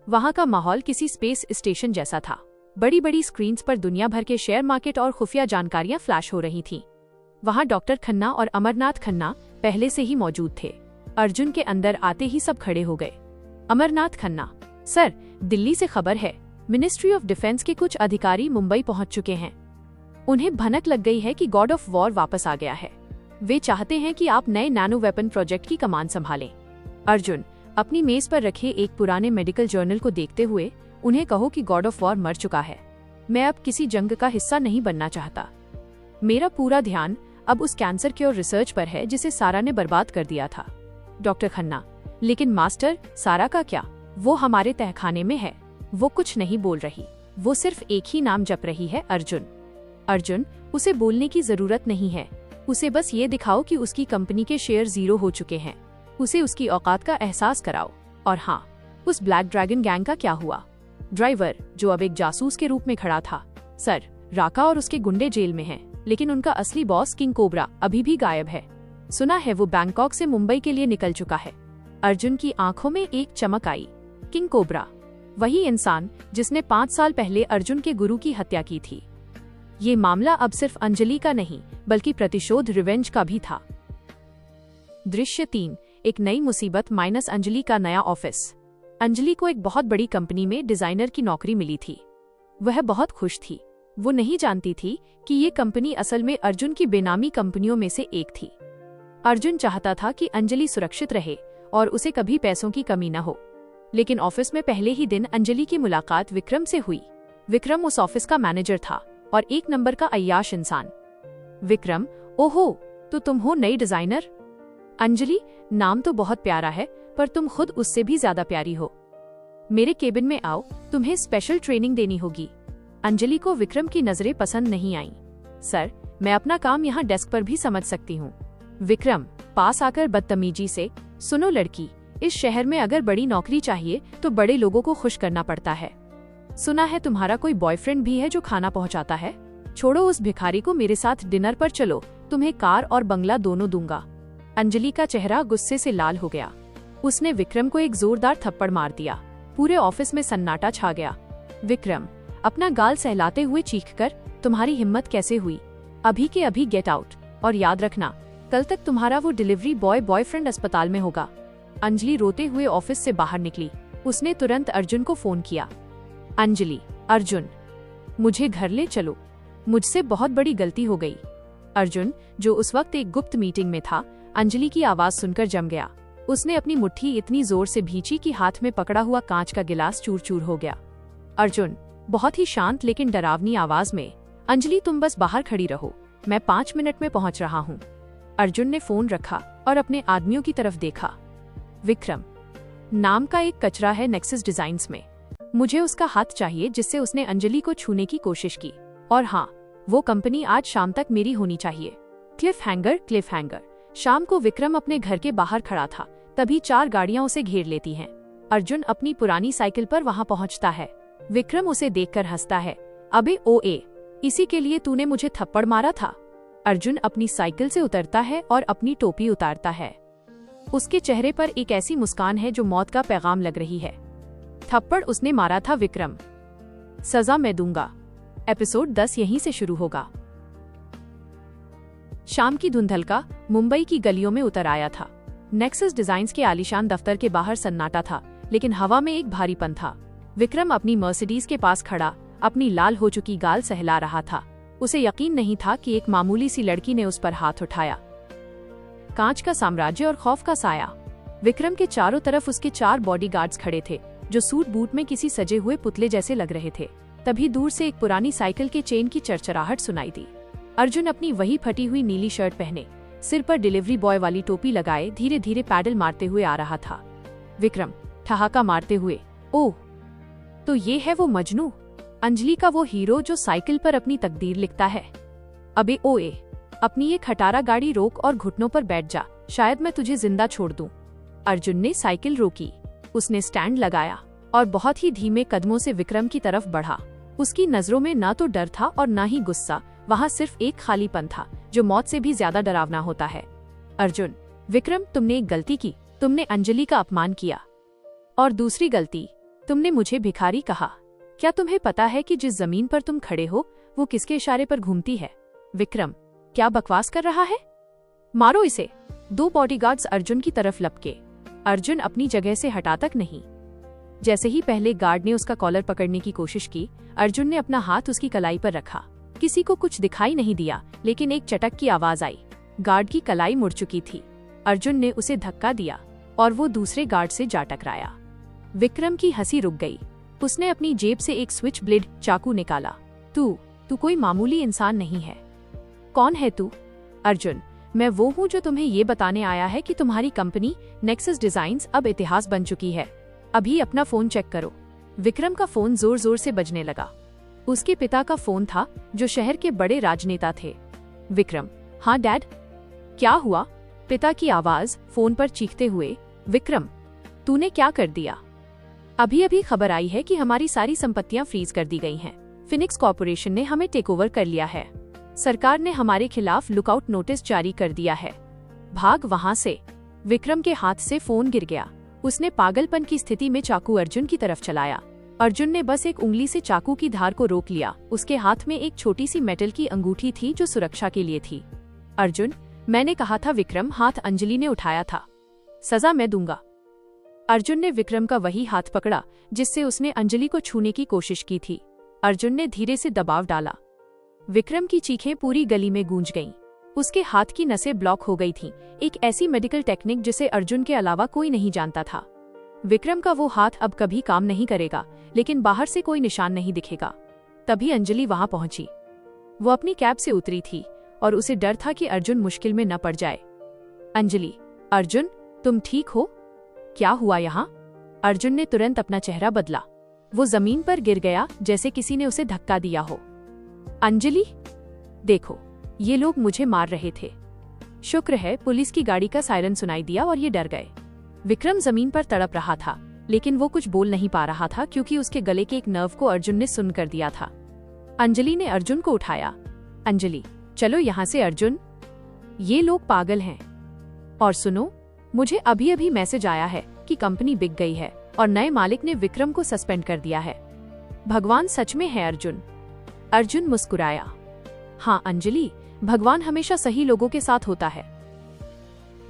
वहाँ का माहौल किसी स्पेस स्टेशन जैसा था। बड़ी बड़ी स्क्रीन्स पर दुनिया भर के शेयर मार्केट और खुफिया जानकारियां फ्लैश हो रही थीं। वहाँ डॉक्टर खन्ना और अमरनाथ खन्ना पहले से ही मौजूद थे। अर्जुन के अंदर आते ही सब खड़े हो गए। अमरनाथ खन्ना, सर, दिल्ली से खबर है, मिनिस्ट्री ऑफ डिफेंस के कुछ अधिकारी मुंबई पहुंच चुके हैं। उन्हें भनक लग गई है कि गॉड ऑफ वॉर वापस आ गया है। वे चाहते हैं कि आप नए नैनो वेपन प्रोजेक्ट की कमान संभालें। अर्जुन, अपनी मेज पर रखे एक पुराने मेडिकल जर्नल को देखते हुए, उन्हें कहो कि गॉड ऑफ वॉर मर चुका है। मैं अब किसी जंग का हिस्सा नहीं बनना चाहता। मेरा पूरा ध्यान अब उस कैंसर क्योर रिसर्च पर है जिसे सारा ने बर्बाद कर दिया था। डॉक्टर खन्ना, लेकिन मास्टर, सारा का क्या? वो हमारे तहखाने में है। वो कुछ नहीं बोल रही, वो सिर्फ एक ही नाम जप रही है, अर्जुन। अर्जुन, उसे बोलने की जरूरत नहीं है। उसे बस ये दिखाओ कि उसकी कंपनी के शेयर 0 हो चुके हैं। उसे उसकी औकात का एहसास कराओ। और हाँ, उस ब्लैक ड्रैगन गैंग का क्या हुआ? ड्राइवर, जो अब एक जासूस के रूप में खड़ा था। सर, राका और उसके गुंडे जेल में हैं, लेकिन उनका असली बॉस किंग कोबरा अभी भी गायब है। सुना है वो बैंकॉक से मुंबई के लिए निकल चुका है। अर्जुन की आंखों में एक चमक आई। किंग कोबरा, वही इंसान जिसने 5 साल पहले अर्जुन के गुरु की हत्या की थी। ये मामला अब सिर्फ अंजलि का नहीं, बल्कि प्रतिशोध, रिवेंज का भी था। दृश्य 3, एक नई मुसीबत माइनस अंजलि का नया ऑफिस। अंजलि को एक बहुत बड़ी कंपनी में डिजाइनर की नौकरी मिली थी। वह बहुत खुश थी। वो नहीं जानती थी कि ये कंपनी असल में अर्जुन की बेनामी कंपनियों में से एक थी। अर्जुन चाहता था कि अंजलि सुरक्षित रहे और उसे कभी पैसों की कमी न हो। लेकिन ऑफिस में पहले ही दिन अंजलि की मुलाकात विक्रम से हुई। विक्रम उस ऑफिस का मैनेजर था और 1 नंबर का अय्याश इंसान। विक्रम, ओहो, तो तुम हो नई डिजाइनर? अंजलि, नाम तो बहुत प्यारा है, पर तुम खुद उससे भी ज्यादा प्यारी हो। मेरे केबिन में आओ, तुम्हें स्पेशल ट्रेनिंग देनी होगी। अंजलि को विक्रम की नजरें पसंद नहीं आईं। सर, मैं अपना काम यहाँ डेस्क पर भी समझ सकती हूँ। विक्रम पास आकर बदतमीजी से, सुनो लड़की, इस शहर में अगर बड़ी नौकरी चाहिए तो बड़े लोगों को खुश करना पड़ता है। सुना है तुम्हारा कोई बॉयफ्रेंड भी है जो खाना पहुँचाता है। छोड़ो उस भिखारी को, मेरे साथ डिनर पर चलो, तुम्हें कार और बंगला दोनों दूंगा। अंजलि का चेहरा गुस्से से लाल हो गया। उसने विक्रम को एक जोरदार थप्पड़ मार दिया। पूरे ऑफिस में सन्नाटा छा गया। विक्रम अपना गाल सहलाते हुए चीखकर, तुम्हारी हिम्मत कैसे हुई? अभी के अभी गेट आउट, और याद रखना, कल तक तुम्हारा वो डिलीवरी बॉय बॉयफ्रेंड अस्पताल में होगा। अंजलि रोते हुए ऑफिस से बाहर निकली। उसने तुरंत अर्जुन को फोन किया। अंजलि, अर्जुन, मुझे घर ले चलो, मुझसे बहुत बड़ी गलती हो गई। अर्जुन, जो उस वक्त एक गुप्त मीटिंग में था, अंजलि की आवाज सुनकर जम गया। उसने अपनी मुट्ठी इतनी जोर से भींची कि हाथ में पकड़ा हुआ कांच का गिलास चूर चूर हो गया। अर्जुन बहुत ही शांत लेकिन डरावनी आवाज में, अंजलि तुम बस बाहर खड़ी रहो, मैं 5 मिनट में पहुंच रहा हूँ। अर्जुन ने फोन रखा और अपने आदमियों की तरफ देखा। विक्रम नाम का एक कचरा है नेक्सस डिजाइन्स में, मुझे उसका हाथ चाहिए जिससे उसने अंजलि को छूने की कोशिश की, और हाँ, वो कंपनी आज शाम तक मेरी होनी चाहिए। Cliff hanger. शाम को विक्रम अपने घर के बाहर खड़ा था, तभी 4 गाड़ियां उसे घेर लेती हैं। अर्जुन अपनी पुरानी साइकिल पर वहां पहुंचता है। विक्रम उसे देखकर हंसता है। अबे ओए, इसी के लिए तूने मुझे थप्पड़ मारा था। अर्जुन अपनी साइकिल से उतरता है और अपनी टोपी उतारता है। उसके चेहरे पर एक ऐसी मुस्कान है जो मौत का पैगाम लग रही है। थप्पड़ उसने मारा था विक्रम, सजा मैं दूंगा। एपिसोड 10 यहीं से शुरू होगा। शाम की धुंधलका मुंबई की गलियों में उतर आया था। नेक्सस डिजाइन्स के आलीशान दफ्तर के बाहर सन्नाटा था, लेकिन हवा में एक भारीपन था। विक्रम अपनी मर्सिडीज के पास खड़ा अपनी लाल हो चुकी गाल सहला रहा था। उसे यकीन नहीं था कि एक मामूली सी लड़की ने उस पर हाथ उठाया। कांच का साम्राज्य और खौफ का साया। विक्रम के चारों तरफ उसके 4 बॉडीगार्ड्स खड़े थे, जो सूट बूट में किसी सजे हुए पुतले जैसे लग रहे थे। तभी दूर से एक पुरानी साइकिल के चेन की चरचराहट सुनाई दी। अर्जुन अपनी वही फटी हुई नीली शर्ट पहने, सिर पर डिलीवरी बॉय वाली टोपी लगाए धीरे धीरे पैडल मारते हुए आ रहा था। विक्रम ठहाका मारते हुए, ओह, तो ये है वो मजनू, अंजलि का वो हीरो जो साइकिल पर अपनी तकदीर लिखता है। अबे ओए, अपनी ये खटारा गाड़ी रोक और घुटनों पर बैठ जा, शायद मैं तुझे जिंदा छोड़ दूं। अर्जुन ने साइकिल रोकी, उसने स्टैंड लगाया और बहुत ही धीमे कदमों से विक्रम की तरफ बढ़ा। उसकी नजरों में ना तो डर था और ना ही गुस्सा, वहाँ सिर्फ एक खालीपन था जो मौत से भी ज्यादा डरावना होता है। अर्जुन, विक्रम, तुमने एक गलती की, तुमने अंजलि का अपमान किया, और दूसरी गलती, तुमने मुझे भिखारी कहा। क्या तुम्हें पता है कि जिस जमीन पर तुम खड़े हो वो किसके इशारे पर घूमती है? विक्रम, क्या बकवास कर रहा है? मारो इसे। 2 बॉडीगार्ड्स अर्जुन की तरफ लपके। अर्जुन अपनी जगह से हटा तक नहीं। जैसे ही पहले गार्ड ने उसका कॉलर पकड़ने की कोशिश की, अर्जुन ने अपना हाथ उसकी कलाई पर रखा। किसी को कुछ दिखाई नहीं दिया, लेकिन एक चटक की आवाज आई। गार्ड की कलाई मुड़ चुकी थी। अर्जुन ने उसे धक्का दिया और वो दूसरे गार्ड से जा टकराया। विक्रम की हंसी रुक गई। उसने अपनी जेब से एक स्विच ब्लेड चाकू निकाला। तू कोई मामूली इंसान नहीं है। कौन है तू? अर्जुन, मैं वो हूँ जो तुम्हें ये बताने आया है कि तुम्हारी कंपनी नेक्सस डिजाइन्स अब इतिहास बन चुकी है। अभी अपना फोन चेक करो। विक्रम का फोन जोर जोर से बजने लगा। उसके पिता का फोन था, जो शहर के बड़े राजनेता थे। विक्रम, हाँ डैड। क्या हुआ? पिता की आवाज फोन पर चीखते हुए। विक्रम, तूने क्या कर दिया? अभी अभी खबर आई है कि हमारी सारी संपत्तियां फ्रीज कर दी गई हैं। फिनिक्स कॉर्पोरेशन ने हमें टेक ओवर कर लिया है। सरकार ने हमारे खिलाफ लुकआउट नोटिस जारी कर दिया है। भाग वहां से। विक्रम के हाथ से फोन गिर गया। उसने पागलपन की स्थिति में चाकू अर्जुन की तरफ चलाया। अर्जुन ने बस एक उंगली से चाकू की धार को रोक लिया। उसके हाथ में एक छोटी सी मेटल की अंगूठी थी जो सुरक्षा के लिए थी। अर्जुन, मैंने कहा था विक्रम, हाथ अंजलि ने उठाया था। सजा मैं दूंगा। अर्जुन ने विक्रम का वही हाथ पकड़ा जिससे उसने अंजलि को छूने की कोशिश की थी। अर्जुन ने धीरे से दबाव डाला। विक्रम की चीखें पूरी गली में गूंज गईं। उसके हाथ की नसें ब्लॉक हो गई थीं, एक ऐसी मेडिकल टेक्निक जिसे अर्जुन के अलावा कोई नहीं जानता था। विक्रम का वो हाथ अब कभी काम नहीं करेगा, लेकिन बाहर से कोई निशान नहीं दिखेगा। तभी अंजलि वहां पहुंची। वो अपनी कैब से उतरी थी और उसे डर था कि अर्जुन मुश्किल में न पड़ जाए। अंजलि, अर्जुन, तुम ठीक हो? क्या हुआ यहाँ? अर्जुन ने तुरंत अपना चेहरा बदला। वो जमीन पर गिर गया जैसे किसी ने उसे धक्का दिया हो। अंजलि, देखो, ये लोग मुझे मार रहे थे। शुक्र है पुलिस की गाड़ी का सायरन सुनाई दिया और ये डर गए। विक्रम जमीन पर तड़प रहा था, लेकिन वो कुछ बोल नहीं पा रहा था क्योंकि उसके गले के एक नर्व को अर्जुन ने सुन कर दिया था। अंजलि ने अर्जुन को उठाया। अंजलि, चलो यहाँ से अर्जुन, ये लोग पागल हैं। और सुनो, मुझे अभी अभी मैसेज आया है कि कंपनी बिक गई है और नए मालिक ने विक्रम को सस्पेंड कर दिया है। भगवान सच में है अर्जुन। अर्जुन मुस्कुराया। हाँ अंजलि, भगवान हमेशा सही लोगों के साथ होता है।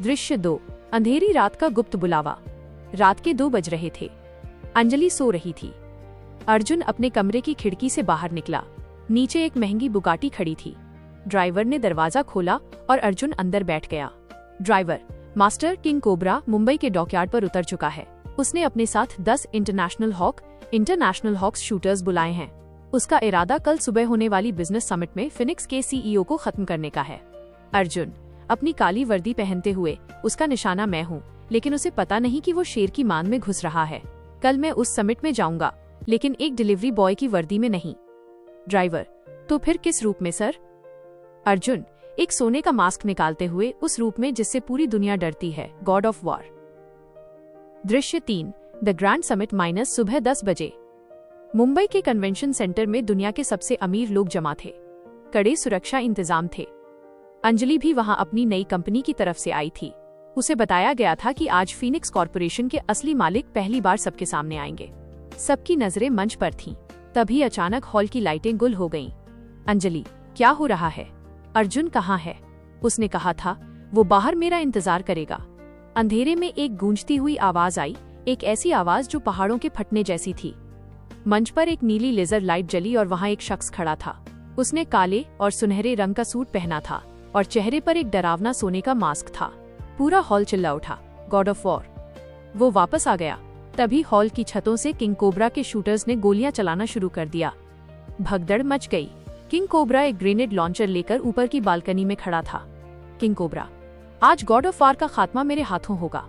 दृश्य 2। अंधेरी रात का गुप्त बुलावा। रात के 2 बज रहे थे। अंजलि सो रही थी। अर्जुन अपने कमरे की खिड़की से बाहर निकला। नीचे एक महंगी बुगाटी खड़ी थी। ड्राइवर ने दरवाजा खोला और अर्जुन अंदर बैठ गया। Driver, master king cobra Mumbai के डॉकयार्ड पर उतर चुका है। उसने अपने साथ 10 इंटरनेशनल हॉक्स शूटर्स बुलाए हैं। उसका इरादा कल सुबह होने वाली बिजनेस समिट में फिनिक्स के सीईओ को खत्म करने का है। अर्जुन अपनी काली वर्दी पहनते हुए, उसका निशाना मैं हूँ, लेकिन उसे पता नहीं कि वो शेर की मान में घुस रहा है। कल मैं उस समिट में जाऊंगा, लेकिन एक डिलीवरी बॉय की वर्दी में नहीं। ड्राइवर, तो फिर किस रूप में सर? अर्जुन एक सोने का मास्क निकालते हुए, उस रूप में जिससे पूरी दुनिया डरती है, गॉड ऑफ वॉर। दृश्य 3, द ग्रैंड समिट माइनस सुबह 10 बजे। मुंबई के कन्वेंशन सेंटर में दुनिया के सबसे अमीर लोग जमा थे। कड़े सुरक्षा इंतजाम थे। अंजलि भी वहां अपनी नई कंपनी की तरफ से आई थी। उसे बताया गया था कि आज फीनिक्स कॉर्पोरेशन के असली मालिक पहली बार सबके सामने आएंगे। सबकी नजरें मंच पर थीं। तभी अचानक हॉल की लाइटें गुल हो गईं। अंजलि, क्या हो रहा है? अर्जुन कहाँ है? उसने कहा था वो बाहर मेरा इंतजार करेगा। अंधेरे में एक गूंजती हुई आवाज आई, एक ऐसी आवाज जो पहाड़ों के फटने जैसी थी। मंच पर एक नीली लेजर लाइट जली और वहां एक शख्स खड़ा था। उसने काले और सुनहरे रंग का सूट पहना था और चेहरे पर एक डरावना सोने का मास्क था। पूरा हॉल चिल्ला उठा, गॉड ऑफ वॉर। वो वापस आ गया। तभी हॉल की छतों से किंग कोबरा के शूटर्स ने गोलियां चलाना शुरू कर दिया। भगदड़ मच गई। किंग कोबरा एक ग्रेनेड लॉन्चर लेकर ऊपर की बालकनी में खड़ा था। किंग कोबरा, आज गॉड ऑफ वॉर का खात्मा मेरे हाथों होगा।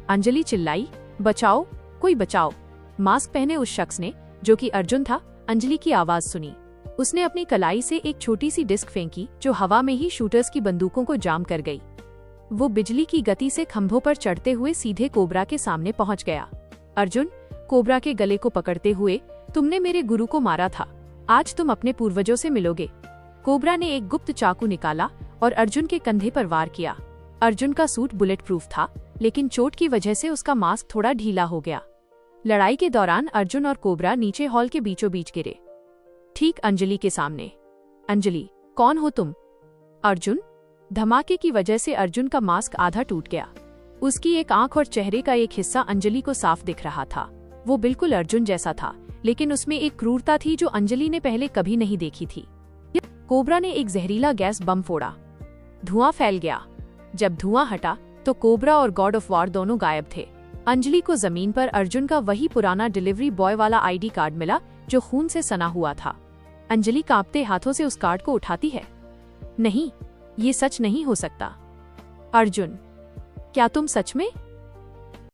अंजलि चिल्लाई, बचाओ, कोई बचाओ। मास्क पहने उस शख्स ने, जो कि अर्जुन था, अंजलि की आवाज सुनी। उसने अपनी कलाई से एक छोटी सी डिस्क फेंकी, जो हवा में ही शूटर्स की बंदूकों को जाम कर गई। वो बिजली की गति से खंभों पर चढ़ते हुए सीधे कोबरा के सामने पहुंच गया। अर्जुन कोबरा के गले को पकड़ते हुए, तुमने मेरे गुरु को मारा था, आज तुम अपने पूर्वजों से मिलोगे। कोबरा ने एक गुप्त चाकू निकाला और अर्जुन के कंधे पर वार किया। अर्जुन का सूट बुलेट प्रूफ था, लेकिन चोट की वजह से उसका मास्क थोड़ा ढीला हो गया। लड़ाई के दौरान अर्जुन और कोबरा नीचे हॉल के बीचों बीच गिरे, ठीक अंजलि के सामने। अंजलि, कौन हो तुम? अर्जुन। धमाके की वजह से अर्जुन का मास्क आधा टूट गया। उसकी एक आंख और चेहरे का एक हिस्सा अंजलि को साफ दिख रहा था। वो बिल्कुल अर्जुन जैसा था, लेकिन उसमें एक क्रूरता थी जो अंजलि ने पहले कभी नहीं देखी थी। कोबरा ने एक जहरीला गैस बम फोड़ा। धुआं फैल गया। जब धुआं हटा तो कोबरा और गॉड ऑफ वॉर दोनों गायब थे। अंजलि को जमीन पर अर्जुन का वही पुराना डिलीवरी बॉय वाला आईडी कार्ड मिला, जो खून से सना हुआ था। अंजलि कांपते हाथों से उस कार्ड को उठाती है। नहीं, ये सच नहीं हो सकता। अर्जुन, क्या तुम सच में